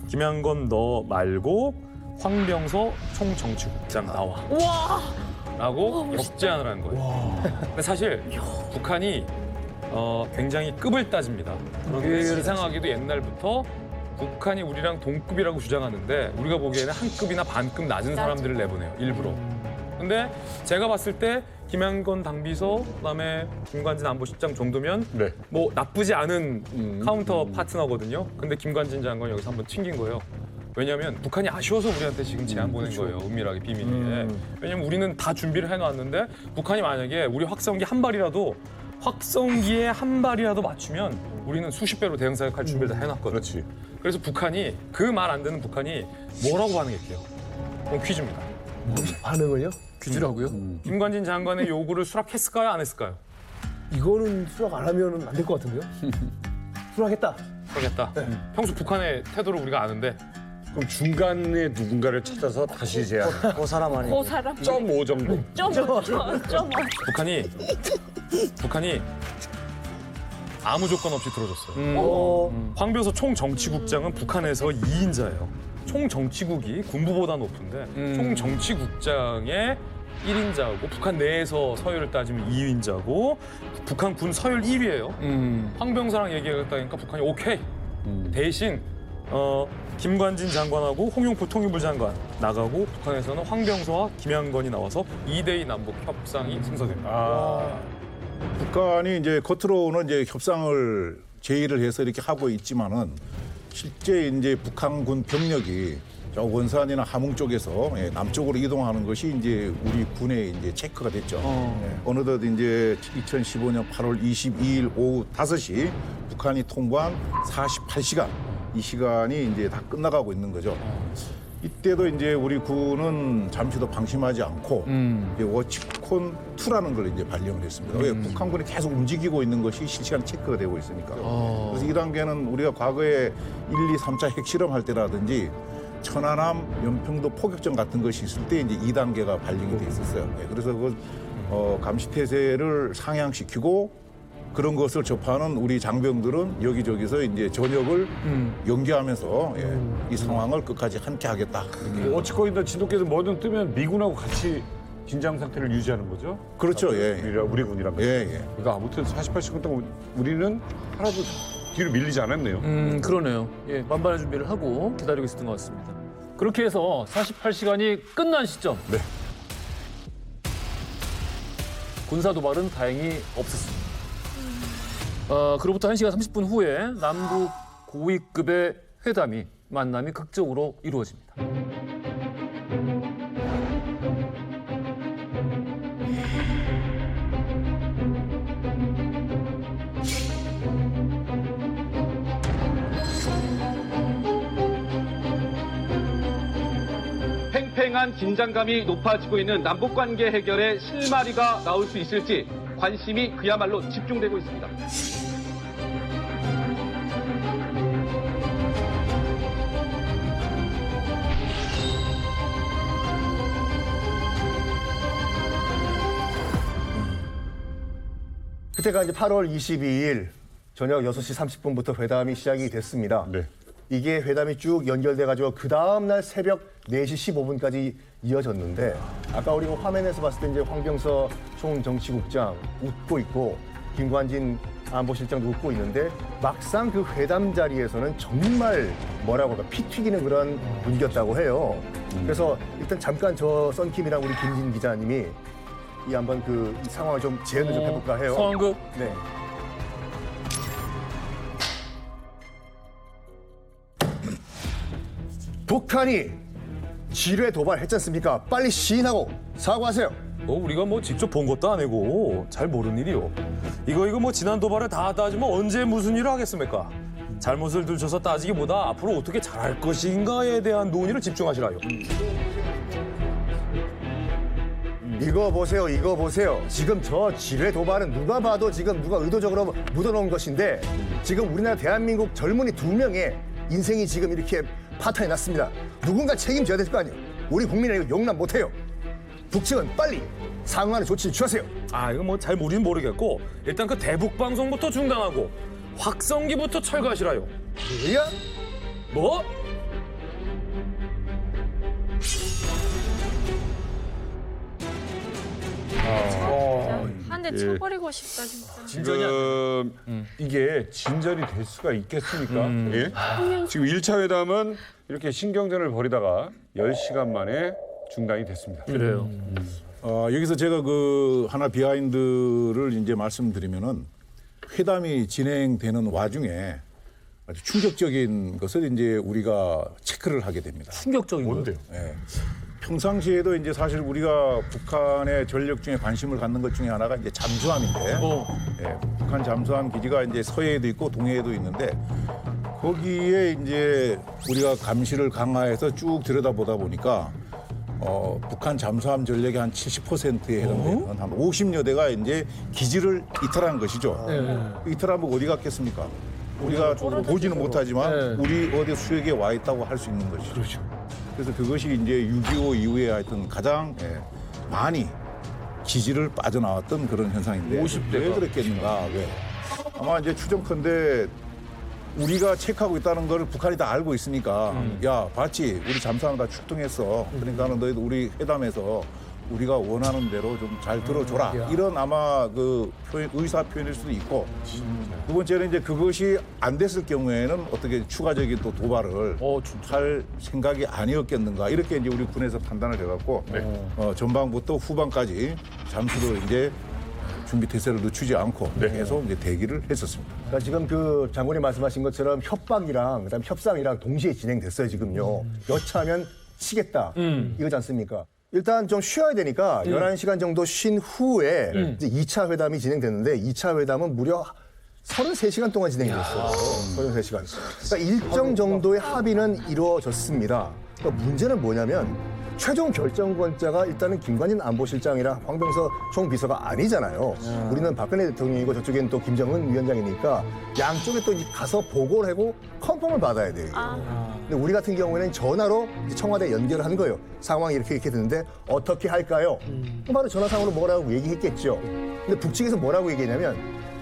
김양건 너 말고 황병서 총정치국장 나와. 라고 역제안을 한 거예요. 근데 사실 북한이 굉장히 급을 따집니다. 그런데 이상하게도 옛날부터 북한이 우리랑 동급이라고 주장하는데 우리가 보기에는 한 급이나 반급 낮은 사람들을 내보내요. 일부러. 근데 제가 봤을 때 김양건 당비서 그다음에 김관진 안보실장 정도면 뭐 나쁘지 않은 카운터 파트너거든요. 근데 김관진 장관 여기서 한번 튕긴 거예요. 왜냐하면 북한이 아쉬워서 우리한테 지금 제안 보낸 거예요. 은밀하게 비밀리에. 왜냐면 우리는 다 준비를 해놨는데 북한이 만약에 우리 확성기 한 발이라도 확성기에 한 발이라도 맞추면 우리는 수십 배로 대응 사격할 준비를 다 해놨거든요. 그렇지. 그래서 북한이 그 말 안 듣는 북한이 뭐라고 반응했게요? 그럼 퀴즈입니다. 반응을요? 퀴즈라고요? 김관진 장관의 요구를 수락했을까요? 안 했을까요? 이거는 수락 안 하면 안 될 것 같은데요? 수락했다. 수락했다. 평소 북한의 태도를 우리가 아는데 그럼 중간에 누군가를 찾아서 다시 제안. 그 사람 아니에요. 그 사람. 0.5 정도. 북한이 아무 조건 없이 들어줬어요. 황병서 총정치국장은 북한에서 2인자예요. 총정치국이 군부보다 높은데 총정치국장의 1인자고 북한 내에서 서열을 따지면 2인자고 북한 군 서열 1위예요. 황병서랑 얘기하겠다니까 북한이 오케이. 대신 김관진 장관하고 홍영표 통일부 장관 나가고 북한에서는 황병서와 김양건이 나와서 2대2 남북 협상이 승소됩니다. 북한이 이제 겉으로는 이제 협상을 제의를 해서 이렇게 하고 있지만은 실제 이제 북한군 병력이 저 원산이나 함흥 쪽에서 남쪽으로 이동하는 것이 이제 우리 군에 이제 체크가 됐죠. 어느덧 이제 2015년 8월 22일 오후 5시 북한이 통보한 48시간 이 시간이 이제 다 끝나가고 있는 거죠. 이때도 이제 우리 군은 잠시도 방심하지 않고 이제 워치콘 2라는 걸 이제 발령을 했습니다. 왜 북한군이 계속 움직이고 있는 것이 실시간 체크가 되고 있으니까. 그래서 이 단계는 우리가 과거에 1, 2, 3차 핵실험할 때라든지 천안함, 연평도 포격전 같은 것이 있을 때 이제 2단계가 발령이 돼 있었어요. 그래서 그 감시태세를 상향시키고 그런 것을 접하는 우리 장병들은 여기저기서 이제 전역을 연기하면서 이 상황을 끝까지 함께 하겠다. 워치코인이나 지도께서 뭐든 뜨면 미군하고 같이 긴장 상태를 유지하는 거죠. 그렇죠. 예. 우리 군이란 말이죠. 예. 그러니까 아무튼 48시간 동안 우리는 하나도 뒤로 밀리지 않았네요. 그러네요. 예, 만반의 준비를 하고 기다리고 있었던 것 같습니다. 그렇게 해서 48시간이 끝난 시점. 네. 군사 도발은 다행히 없었습니다. 그로부터 1시간 30분 후에 남북 고위급의 만남이 극적으로 이루어집니다. 팽팽한 긴장감이 높아지고 있는 남북관계 해결의 실마리가 나올 수 있을지 관심이 그야말로 집중되고 있습니다. 그때가 이제 8월 22일 저녁 6시 30분부터 회담이 시작이 됐습니다. 네. 이게 회담이 쭉 연결돼가지고 그 다음날 새벽 4시 15분까지 이어졌는데 아까 우리가 화면에서 봤을 때 이제 황병서 총정치국장 웃고 있고 김관진 안보실장도 웃고 있는데 막상 그 회담 자리에서는 정말 뭐라고 할까 피 튀기는 그런 분위기였다고 해요. 그래서 일단 잠깐 저 썬킴이랑 우리 김진 기자님이 이 한번 그 상황을 좀 재현을 좀 해볼까 해요. 상황극? 네. 북한이 지뢰 도발했지 않습니까? 빨리 시인하고 사과하세요. 우리가 뭐 직접 본 것도 아니고 잘 모르는 일이요. 이거 뭐 지난 도발을 다 따지면 언제 무슨 일을 하겠습니까? 잘못을 들춰서 따지기보다 앞으로 어떻게 잘할 것인가에 대한 논의를 집중하시라요. 이거 보세요. 지금 저 지뢰 도발은 누가 봐도 지금 누가 의도적으로 묻어놓은 것인데 지금 우리나라 대한민국 젊은이 2명의 인생이 지금 이렇게 파탄이 났습니다. 누군가 책임져야 될 거 아니에요. 우리 국민은 이거 용납 못해요. 북측은 빨리 상응하는 조치를 취하세요. 이거 뭐 잘 모르겠고 일단 그 대북 방송부터 중단하고 확성기부터 철거하시라요. 뭐야? 뭐? 한 대 쳐버리고 싶다 진짜. 지금 이게 진전이 될 수가 있겠습니까? 예? 지금 1차 회담은 이렇게 신경전을 벌이다가 10시간 만에 중단이 됐습니다. 그래요. 여기서 제가 그 하나 비하인드를 이제 말씀드리면은 회담이 진행되는 와중에 아주 충격적인 것을 이제 우리가 체크를 하게 됩니다. 충격적인 뭔데요? 예. 평상시에도 이제 사실 우리가 북한의 전력 중에 관심을 갖는 것 중에 하나가 이제 잠수함인데, 예, 북한 잠수함 기지가 이제 서해에도 있고 동해에도 있는데 거기에 이제 우리가 감시를 강화해서 쭉 들여다보다 보니까 북한 잠수함 전력의 한 70%에 해당되는 한 50여 대가 이제 기지를 이탈한 것이죠. 이탈하면 어디 갔겠습니까? 우리가 보지는 못하지만 우리 어디 수역에 와 있다고 할 수 있는 것이죠. 그렇죠. 그래서 그것이 이제 6.25 이후에 하여튼 가장 많이 기지를 빠져나왔던 그런 현상인데 50대가. 왜 그랬겠는가? 왜? 아마 이제 추정컨대 우리가 체크하고 있다는 걸 북한이 다 알고 있으니까 야, 봤지? 우리 잠수함 다 출동했어. 그러니까는 너희도 우리 회담에서 우리가 원하는 대로 좀 잘 들어줘라. 이런 아마 그 의사 표현일 수도 있고 두 번째는 이제 그것이 안 됐을 경우에는 어떻게 추가적인 또 도발을 할 생각이 아니었겠는가. 이렇게 이제 우리 군에서 판단을 해갖고 전방부터 후방까지 잠수도 이제 준비 태세를 늦추지 않고 계속 이제 대기를 했었습니다. 그러니까 지금 그 장군이 말씀하신 것처럼 협박이랑 그다음 협상이랑 동시에 진행됐어요 지금요. 여차하면 치겠다 이거지 않습니까? 일단 좀 쉬어야 되니까 11시간 정도 쉰 후에 이제 2차 회담이 진행됐는데 2차 회담은 무려 33시간 동안 진행됐어요. 33시간. 그러니까 일정 정도의 합의는 이루어졌습니다. 그러니까 문제는 뭐냐면 최종 결정권자가 일단은 김관진 안보실장이랑 황병서 총비서가 아니잖아요. 우리는 박근혜 대통령이고 저쪽에는 또 김정은 위원장이니까 양쪽에 또 가서 보고를 하고 컨펌을 받아야 돼요. 근데 우리 같은 경우에는 전화로 청와대 연결을 한 거예요. 상황이 이렇게 됐는데 어떻게 할까요? 바로 전화상으로 뭐라고 얘기했겠죠. 근데 북측에서 뭐라고 얘기했냐면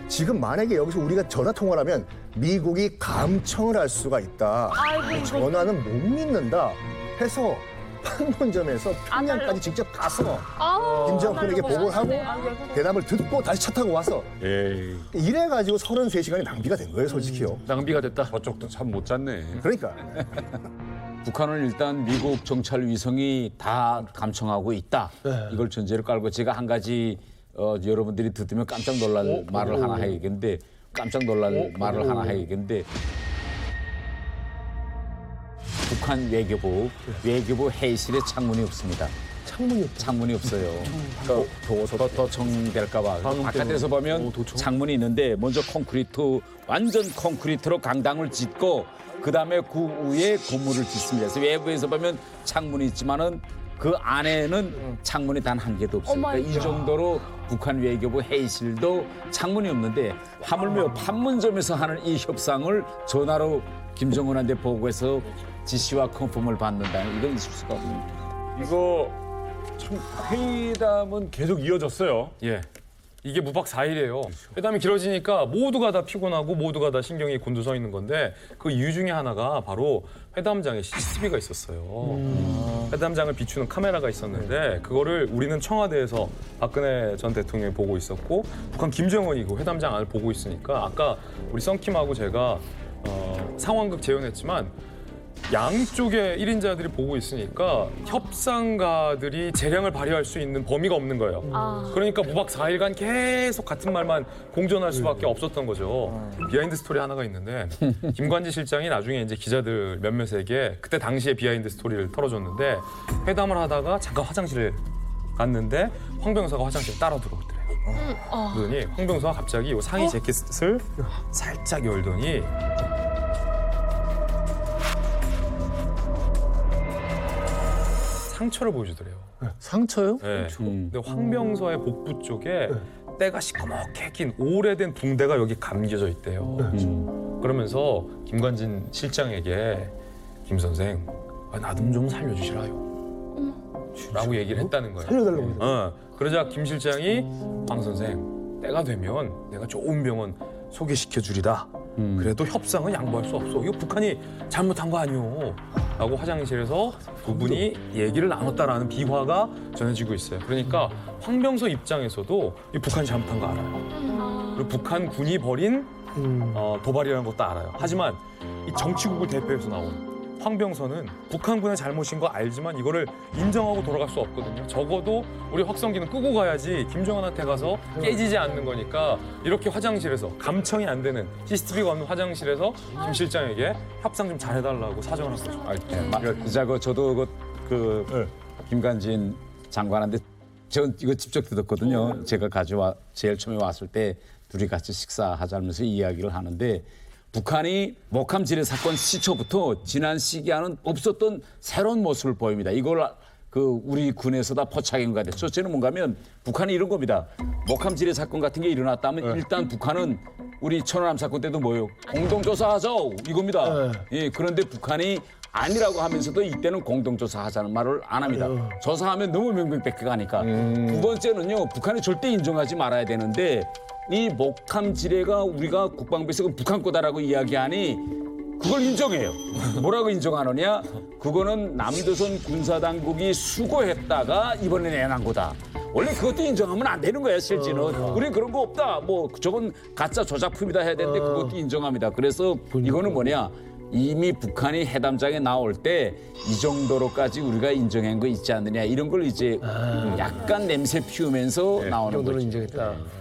지금 만약에 여기서 우리가 전화 통화를 하면 미국이 감청을 할 수가 있다. 전화는 못 믿는다 해서 판문점에서 평양까지 직접 가서 아, 김정은에게 아날로그 보고를 하고 하시네. 대답을 듣고 다시 차 타고 와서 이래가지고 33시간이 낭비가 된 거예요, 솔직히요. 낭비가 됐다. 저쪽도 참 못 잤네. 그러니까. 북한은 일단 미국 정찰 위성이 다 감청하고 있다. 이걸 전제로 깔고 제가 한 가지 여러분들이 듣으면 깜짝 놀랄 말을 하나 해야겠는데 말을 하나 해야겠는데 북한 외교부 회의실에 창문이 없습니다. 창문이 없어요. 도청될까 봐. 바깥에서 보면 창문이 있는데 먼저 완전 콘크리트로 강당을 짓고 그다음에 그 위에 건물을 짓습니다. 그래서 외부에서 보면 창문이 있지만은 그 안에는 창문이 단 한 개도 없어요. 그러니까 이 정도로 북한 외교부 회의실도 창문이 없는데 하물며 판문점에서 하는 이 협상을 전화로 김정은한테 보고해서 지시와 컨펌을 받는다. 이건 있을 수가 없습니다. 이거 참 회담은 계속 이어졌어요. 예. 이게 무박 4일이에요. 회담이 길어지니까 모두가 다 피곤하고 모두가 다 신경이 곤두서 있는 건데 그 이유 중에 하나가 바로 회담장에 CCTV가 있었어요. 회담장을 비추는 카메라가 있었는데 그거를 우리는 청와대에서 박근혜 전 대통령이 보고 있었고 북한 김정은이 그 회담장 안을 보고 있으니까 아까 우리 썬킴하고 제가 상황극 재현했지만 양쪽의 1인자들이 보고 있으니까 협상가들이 재량을 발휘할 수 있는 범위가 없는 거예요. 그러니까 무박 4일간 계속 같은 말만 공존할 수밖에 없었던 거죠. 비하인드 스토리 하나가 있는데 김관지 실장이 나중에 이제 기자들 몇몇에게 그때 당시의 비하인드 스토리를 털어줬는데 회담을 하다가 잠깐 화장실에 갔는데 황병서가 화장실에 따라 들어오더래요. 그러더니 황병서가 갑자기 이 상의 재킷을 살짝 열더니 상처를 보여주더래요. 상처요? 네. 근데 황병서의 복부 쪽에 때가 시커멓게 낀 오래된 붕대가 여기 감겨져 있대요. 그러면서 김관진 실장에게 김 선생 나 좀 살려주시라요. 라고 얘기를 했다는 거예요. 살려달라고. 그러자 김 실장이 황 선생 때가 되면 내가 좋은 병원 소개시켜 주리다. 그래도 협상은 양보할 수 없어. 이거 북한이 잘못한 거 아니오. 라고 화장실에서 두 분이 얘기를 나눴다라는 비화가 전해지고 있어요. 그러니까 황병서 입장에서도 이 북한이 잘못한 거 알아요. 그리고 북한 군이 벌인 도발이라는 것도 알아요. 하지만 이 정치국을 대표해서 나온 황병서는 북한군의 잘못인 거 알지만 이거를 인정하고 돌아갈 수 없거든요. 적어도 우리 확성기는 끄고 가야지 김정은한테 가서 깨지지 않는 거니까 이렇게 화장실에서 감청이 안 되는 CCTV가 없는 화장실에서 김 실장에게 협상 좀 잘해달라고 사정을 한 거죠. 저도 김관진 장관한테 저 이거 직접 들었거든요. 제가 제일 처음에 왔을 때 둘이 같이 식사하자면서 이야기를 하는데 북한이 목함 지뢰 사건 시초부터 지난 시기와는 없었던 새로운 모습을 보입니다. 이걸 우리 군에서 다 포착한 것 같아요. 첫째는 뭔가면 북한이 이런 겁니다. 목함 지뢰 사건 같은 게 일어났다면 일단 북한은 우리 천안함 사건 때도 뭐예요? 공동조사하자 이겁니다. 예, 그런데 북한이 아니라고 하면서도 이때는 공동조사하자는 말을 안 합니다. 조사하면 너무 명명백백하니까. 두 번째는요, 북한이 절대 인정하지 말아야 되는데 이 목함 지뢰가 우리가 국방부에서 북한 거다라고 이야기하니 그걸 인정해요. 뭐라고 인정하느냐? 그거는 남조선 군사당국이 수거했다가 이번에 내놓은 거다. 원래 그것도 인정하면 안 되는 거예요, 실제는. 우리 그런 거 없다. 뭐 저건 가짜 조작품이다 해야 되는데 그것도 인정합니다. 그래서 이거는 뭐냐? 이미 북한이 회담장에 나올 때 이 정도로까지 우리가 인정한 거 있지 않느냐 이런 걸 이제 약간 냄새 피우면서 나오는 거죠. 정도는 인정했다.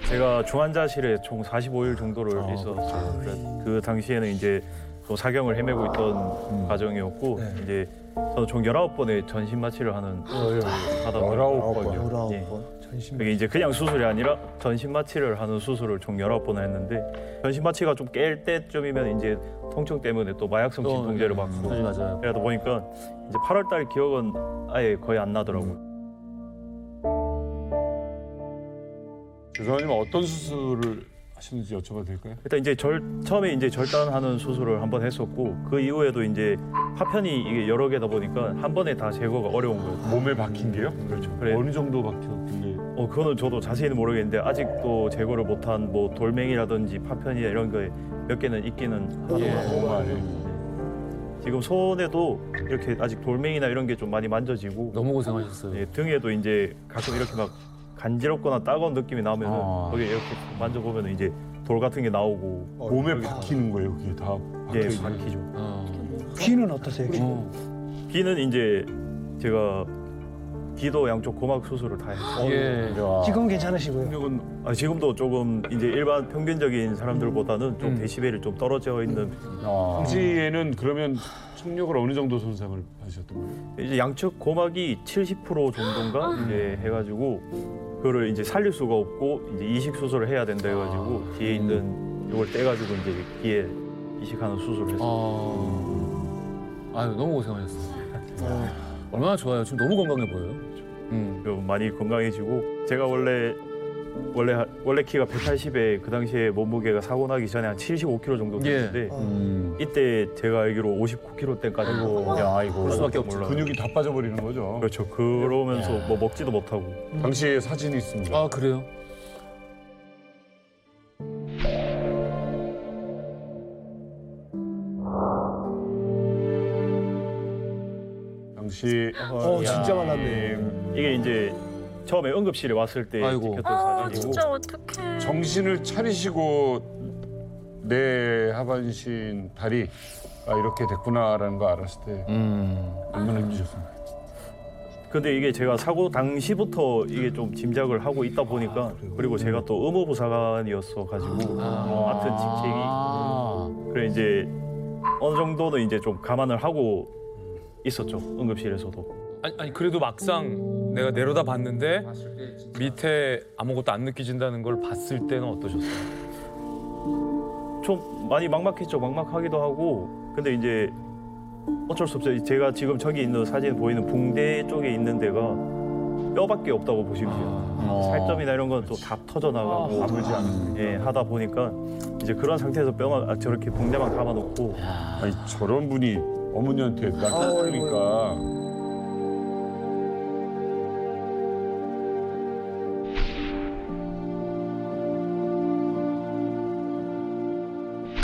제가 중환자실에 총 45일 정도를 있었어요. 그 당시에는 이제 또 사경을 헤매고 있던 과정이었고 이제 저는 총 19번의 전신 마취를 하는 하다 보니까 19번. 이게 이제 그냥 수술이 아니라 전신 마취를 하는 수술을 총 19번을 했는데 전신 마취가 좀 깰 때쯤이면 이제 통증 때문에 또 마약성 진통제를 받고 맞아요. 그러다 보니까 이제 8월 달 기억은 아예 거의 안 나더라고요. 교수님 어떤 수술을 하시는지 여쭤봐도 될까요? 일단 이제 처음에 이제 절단하는 수술을 한번 했었고 그 이후에도 이제 파편이 이게 여러 개다 보니까 한 번에 다 제거가 어려운 거예요. 몸에 박힌 게요? 그렇죠. 그래. 어느 정도 박혔길래? 그거는 저도 자세히는 모르겠는데 아직도 제거를 못한 뭐 돌멩이라든지 파편이나 이런 거 몇 개는 있기는 하더라고요. 지금 손에도 이렇게 아직 돌멩이나 이런 게 좀 많이 만져지고 너무 고생하셨어요. 예, 등에도 이제 가끔 이렇게 막 간지럽거나 따가운 느낌이 나면은 거기 이렇게 만져보면 이제 돌 같은 게 나오고 몸에 박히는 거예요, 그게 다 예, 박혀있는 박히죠. 귀는 어떠세요? 귀는 이제 제가 귀도 양쪽 고막 수술을 다 했어요. 예. 지금 괜찮으시고요. 지금도 조금 이제 일반 평균적인 사람들보다는 좀 데시벨이 좀 떨어져 있는. 당시에는 그러면 청력을 어느 정도 손상을 받으셨던 거예요? 이제 양측 고막이 70% 정도인가 이제 해가지고 그거를 이제 살릴 수가 없고 이제 이식 수술을 해야 된다 해가지고 뒤에 있는 이걸 떼가지고 이제 귀에 이식하는 수술을 했어요. 아유 너무 고생하셨어요. 얼마나 좋아요. 지금 너무 건강해 보여요. 많이 건강해지고 제가 원래 키가 180에 그 당시에 몸무게가 사고 나기 전에 한 75kg 정도 됐는데 이때 제가 알기로 59kg대까지 그럴 수밖에 없죠. 근육이 다 빠져버리는 거죠. 그렇죠. 그러면서 뭐 먹지도 못하고. 당시에 사진이 있습니다. 아 그래요? 당시 진짜 많았네. 이게 이제 처음에 응급실에 왔을 때 찍혔던 사진이고. 진짜 어떡해. 정신을 차리시고 내 하반신 다리가 이렇게 됐구나라는 거 알았을 때 얼마나 힘드셨습니까? 근데 이게 제가 사고 당시부터 이게 좀 짐작을 하고 있다 보니까 그리고 제가 또 의무부사관이었어 가지고 맡은 직책이 그래 이제 어느 정도는 이제 좀 감안을 하고 있었죠. 응급실에서도. 아니 그래도 막상 내가 내려다 봤는데 밑에 아무것도 안 느껴진다는 걸 봤을 때는 어떠셨어요? 좀 많이 막막했죠. 막막하기도 하고. 근데 이제 어쩔 수 없어요. 제가 지금 저기 있는 사진 보이는 붕대 쪽에 있는 데가 뼈밖에 없다고 보시면 돼요. 살점이나 이런 건 또 다 터져 나가고 아물지 않는 예, 하다 보니까 이제 그런 상태에서 뼈만 저렇게 붕대만 감아놓고 아니 저런 분이 어머니한테 나타나니까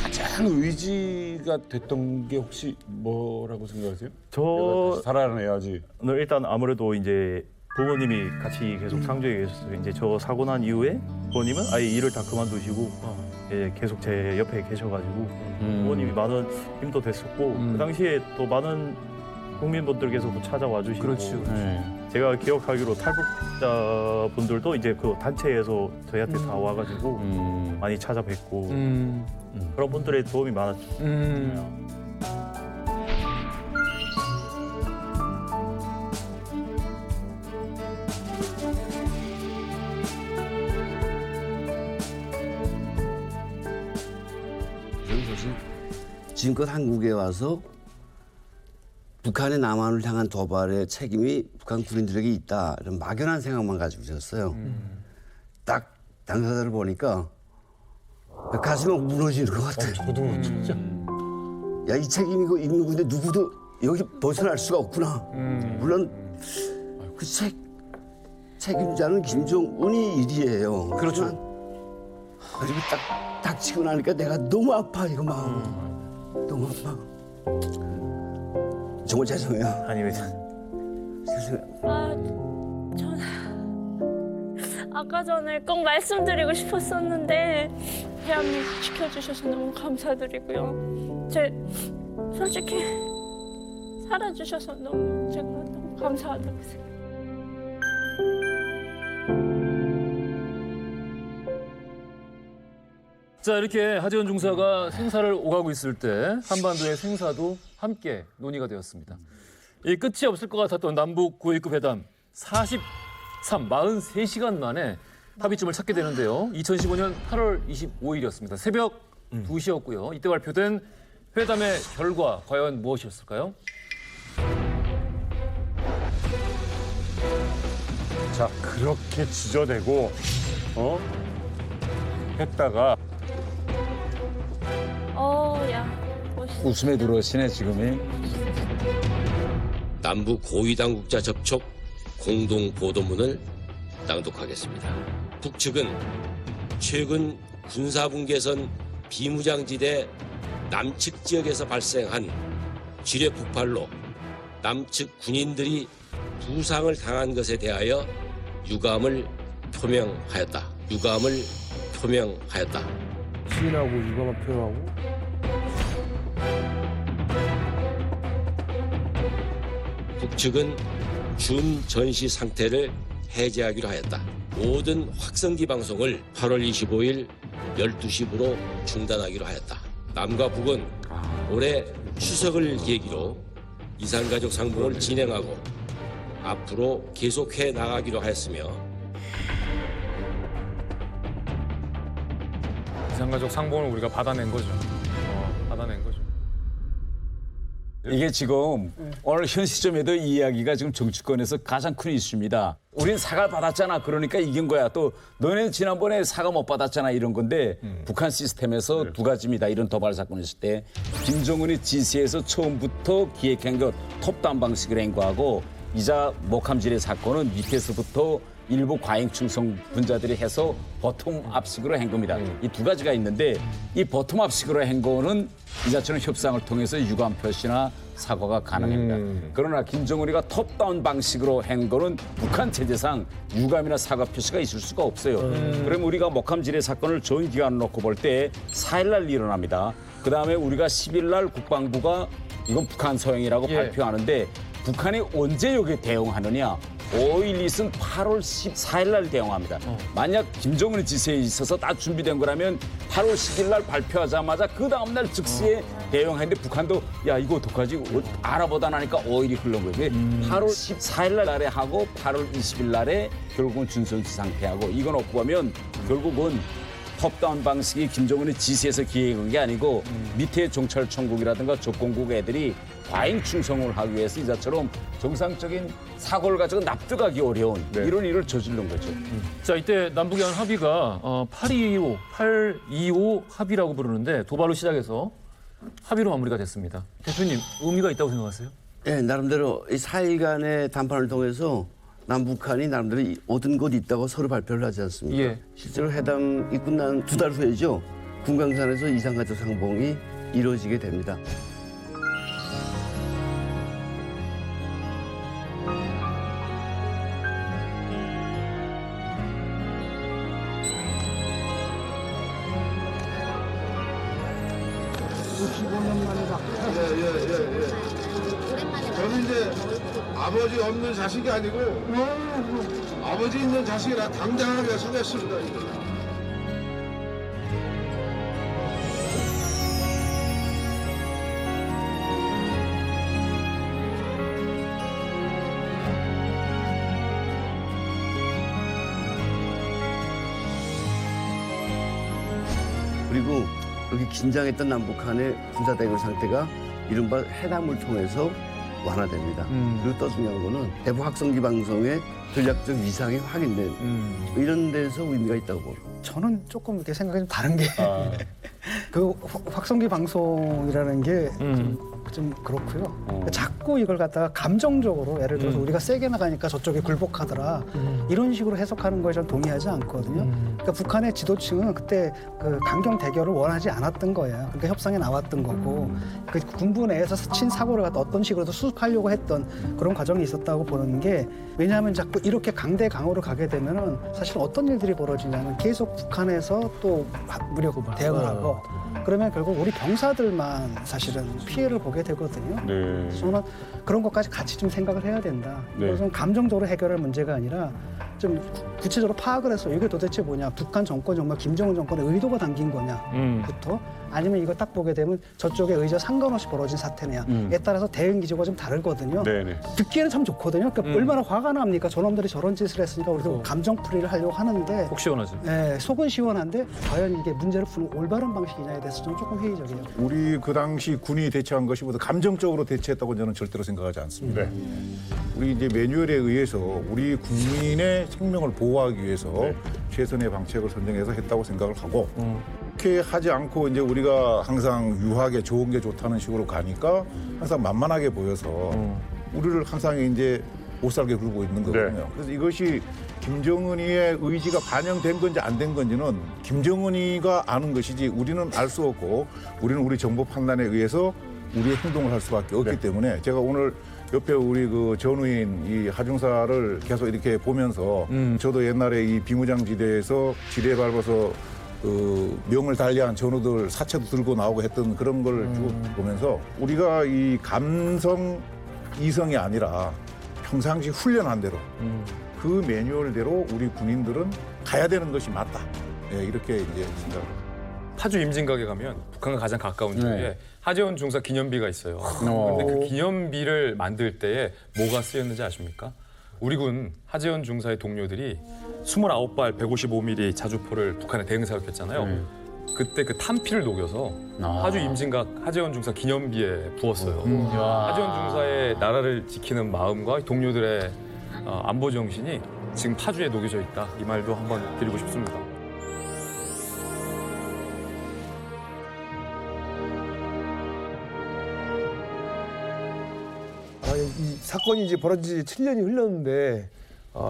가장 의지가 됐던 게 혹시 뭐라고 생각하세요? 저 살아내야지. 일단 아무래도 이제 부모님이 같이 계속 상주에 계셨어요. 이제 저 사고 난 이후에 부모님은 아예 일을 다 그만두시고 예, 계속 제 옆에 계셔가지고 부모님이 많은 힘도 됐었고 그 당시에 또 많은 국민분들께서도 찾아와 주시고 그렇죠. 제가 기억하기로 탈북자분들도 이제 그 단체에서 저희한테 다 와가지고 많이 찾아뵙고 그런 분들의 도움이 많았죠. 저는 사실 지금껏 한국에 와서 북한의 남한을 향한 도발의 책임이 북한 군인들에게 있다 이런 막연한 생각만 가지고 있었어요. 딱 당사자를 보니까 가슴이 무너지는 것 같아요. 저도 진짜. 야, 이 책임이 있는 군데 누구도 여기 벗어날 수가 없구나. 물론 그 책임자는 김정은이 일이에요. 그렇죠. 그리고 딱 닥치고 나니까 내가 너무 아파 이거 마음. 너무 아파. 정말 죄송해요. 아닙니다. 죄송해요. 저는 아까 전에 꼭 말씀드리고 싶었었는데 대한민국 지켜주셔서 너무 감사드리고요. 제 솔직히 살아주셔서 제가 너무 감사하다고 생각해요. 자 이렇게 하재헌 중사가 생사를 오가고 있을 때 한반도의 생사도 함께 논의가 되었습니다. 이 끝이 없을 것 같았던 남북 고위급 회담 43시간 만에 합의점을 찾게 되는데요. 2015년 8월 25일이었습니다. 새벽 2시였고요. 이때 발표된 회담의 결과 과연 무엇이었을까요? 자 그렇게 지저대고 했다가 웃음에 들어오시네 지금이. 남부 고위 당국자 접촉 공동 보도문을 낭독하겠습니다. 북측은 최근 군사분계선 비무장지대 남측 지역에서 발생한 지뢰 폭발로 남측 군인들이 부상을 당한 것에 대하여 유감을 표명하였다. 시인하고 유감을 표명하고. 북측은 준 전시 상태를 해제하기로 하였다. 모든 확성기 방송을 8월 25일 12시부로 중단하기로 하였다. 남과 북은 올해 추석을 계기로 이산가족 상봉을 진행하고 앞으로 계속해 나가기로 하였으며 이산가족 상봉을 우리가 받아낸 거죠. 받아낸 거죠. 이게 지금 오늘 현 시점에도 이 이야기가 지금 정치권에서 가장 큰 이슈입니다. 우린 사과를 받았잖아. 그러니까 이긴 거야. 또 너네는 지난번에 사과 못 받았잖아. 이런 건데 북한 시스템에서 두 가지입니다. 이런 도발 사건을 했을 때 김정은이 지시해서 처음부터 기획한 것 톱다운 방식으로 행거하고 이자 목함지뢰 사건은 밑에서부터 일부 과잉 충성 분자들이 해서 버텀업식으로 한 겁니다. 이 두 가지가 있는데 이 버텀업식으로 한 거는 이자처럼 협상을 통해서 유감 표시나 사과가 가능합니다. 그러나 김정은이가 톱다운 방식으로 한 거는 북한 체제상 유감이나 사과 표시가 있을 수가 없어요. 그럼 우리가 목함지뢰 사건을 전 기간으로 놓고 볼 때 4일 날 일어납니다. 그다음에 우리가 10일 날 국방부가 이건 북한 소행이라고 발표하는데 북한이 언제 여기에 대응하느냐? 5.12는 8월 14일 날 대응합니다. 만약 김정은의 지시에 있어서 다 준비된 거라면 8월 10일 날 발표하자마자 그 다음 날 즉시에 대응하는데 북한도 야 이거 어떡하지? 알아보다 나니까 5일이 흘러온 거예요. 8월 14일 날에 하고 8월 20일 날에 결국은 준선시 상태하고 이건 없고 보면 결국은 톱다운 방식이 김정은의 지시에서 기획한 게 아니고 밑에 정찰총국이라든가 적공국 애들이 과잉 충성을 하기 위해서 이자처럼 정상적인 사고를 가지고 납득하기 어려운 이런 일을 저지른 거죠. 자, 이때 남북의 한 합의가 825 합의라고 부르는데 도발로 시작해서 합의로 마무리가 됐습니다. 대표님, 의미가 있다고 생각하세요? 네, 나름대로 이 4일간의 담판을 통해서 남북한이 나름대로 얻은 것 있다고 서로 발표를 하지 않습니까? 실제로 회담이 끝난 2달 후에죠. 군강산에서 이산가족 상봉이 이루어지게 됩니다. 저는 이제 아버지 없는 자식이 아니고 아버지 있는 자식이라 당당하게 서겠습니다. 그리고 그렇게 긴장했던 남북한의 군사대결 상태가 이른바 회담을 통해서 완화됩니다. 그리고 또 중요한 거는 대북 확성기 방송의 전략적 위상이 확인된 이런 데서 의미가 있다고 봅니다. 저는 조금 이렇게 생각이 좀 다른 게 그 확성기 방송이라는 게 좀 그렇고요. 자꾸 이걸 갖다가 감정적으로 예를 들어서 우리가 세게 나가니까 저쪽이 굴복하더라 이런 식으로 해석하는 거에 전 동의하지 않거든요. 그러니까 북한의 지도층은 그때 그 강경 대결을 원하지 않았던 거예요. 그러니까 협상에 나왔던 거고 그 군부 내에서 스친 사고를 갖다 어떤 식으로도 수습하려고 했던 그런 과정이 있었다고 보는 게 왜냐하면 자꾸 이렇게 강대 강으로 가게 되면은 사실 어떤 일들이 벌어지냐면 계속 북한에서 또 무력 대응을 하고 그러면 결국 우리 병사들만 사실은 피해를 보게 되거든요. 저는 그런 것까지 같이 좀 생각을 해야 된다. 이것은 감정적으로 해결할 문제가 아니라 좀 구체적으로 파악을 해서 이게 도대체 뭐냐. 북한 정권 정말 김정은 정권의 의도가 담긴 거냐부터 아니면 이거 딱 보게 되면 저쪽의 의지와 상관없이 벌어진 사태냐에 따라서 대응 기조가 좀 다르거든요. 듣기에는 참 좋거든요. 그러니까 얼마나 화가 납니까? 저놈들이 저런 짓을 했으니까 우리도 감정풀이를 하려고 하는데 속 시원하죠. 네, 속은 시원한데 과연 이게 문제를 푸는 올바른 방식이냐에 대해서 좀 조금 회의적이에요. 우리 그 당시 군이 대처한 것이 모두 감정적으로 대처했다고 저는 절대로 생각하지 않습니다. 우리 이제 매뉴얼에 의해서 우리 국민의 생명을 보호하기 위해서 최선의 방책을 선정해서 했다고 생각을 하고 그렇게 하지 않고 이제 우리가 항상 유하게 좋은 게 좋다는 식으로 가니까 항상 만만하게 보여서 우리를 항상 이제 못 살게 굴고 있는 거거든요. 그래서 이것이 김정은이의 의지가 반영된 건지 안 된 건지는 김정은이가 아는 것이지 우리는 알 수 없고 우리는 우리 정보 판단에 의해서 우리의 행동을 할 수밖에 없기 때문에 제가 오늘 옆에 우리 그 전우인 이 하중사를 계속 이렇게 보면서 저도 옛날에 이 비무장지대에서 지뢰 밟아서 그 명을 달리한 전우들 사체도 들고 나오고 했던 그런 걸 쭉 보면서 우리가 이 감성 이성이 아니라 평상시 훈련한 대로 그 매뉴얼대로 우리 군인들은 가야 되는 것이 맞다. 예, 이렇게 이제 생각을. 파주 임진각에 가면 북한과 가장 가까운 쪽에 하재원 중사 기념비가 있어요. 그런데 그 기념비를 만들 때에 뭐가 쓰였는지 아십니까? 우리 군 하재원 중사의 동료들이 29발 155mm 자주포를 북한에 대응 사격했잖아요. 그때 그 탄피를 녹여서 파주 임진각 하재원 중사 기념비에 부었어요. 하재원 중사의 나라를 지키는 마음과 동료들의 안보 정신이 지금 파주에 녹여져 있다. 이 말도 한번 드리고 싶습니다. 이 사건이 이제 벌어진 지 7년이 흘렀는데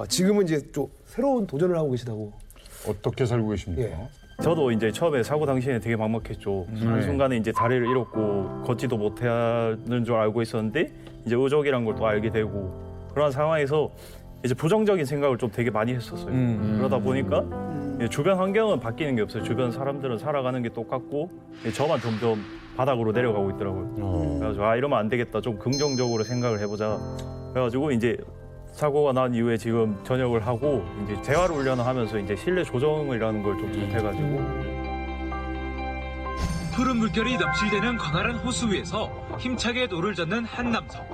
지금은 이제 또 새로운 도전을 하고 계시다고. 어떻게 살고 계십니까? 저도 이제 처음에 사고 당시에 되게 막막했죠. 한순간에 이제 다리를 잃었고 걷지도 못하는 줄 알고 있었는데 이제 의족이란 걸 또 알게 되고 그런 상황에서 이제 부정적인 생각을 좀 되게 많이 했었어요. 그러다 보니까 주변 환경은 바뀌는 게 없어요. 주변 사람들은 살아가는 게 똑같고 저만 점점 바닥으로 내려가고 있더라고요. 그래가지고 이러면 안 되겠다. 좀 긍정적으로 생각을 해보자. 그래가지고 이제 사고가 난 이후에 지금 전역을 하고 이제 재활 훈련을 하면서 이제 실내 조정이라는 걸 좀 접해가지고 푸른 물결이 넘실대는 광활한 호수 위에서 힘차게 노를 젓는 한 남성.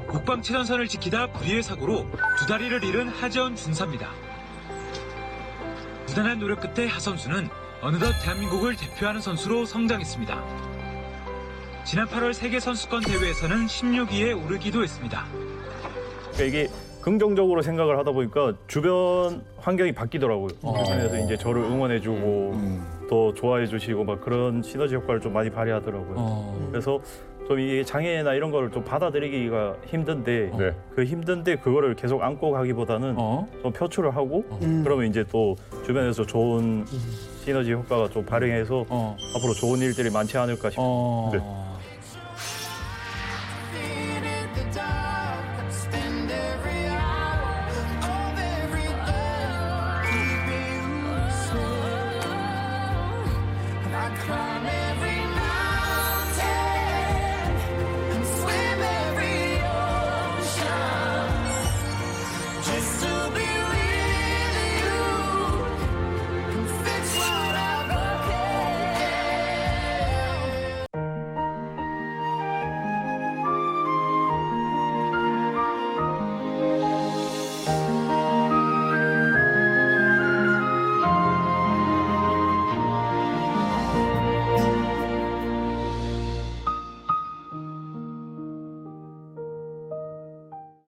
국방 최전선을 지키다 불의의 사고로 두 다리를 잃은 하재원 중사입니다. 부단한 노력 끝에 하 선수는 어느덧 대한민국을 대표하는 선수로 성장했습니다. 지난 8월 세계선수권 대회에서는 16위에 오르기도 했습니다. 그러니까 이게 긍정적으로 생각을 하다 보니까 주변 환경이 바뀌더라고요. 주변에서 이제 저를 응원해주고 더 좋아해주시고 막 그런 시너지 효과를 좀 많이 발휘하더라고요. 그래서 좀 이 장애나 이런 거를 좀 받아들이기가 힘든데 그 힘든데 그거를 계속 안고 가기보다는 좀 표출을 하고 그러면 이제 또 주변에서 좋은 시너지 효과가 좀 발생해서 앞으로 좋은 일들이 많지 않을까 싶습니다.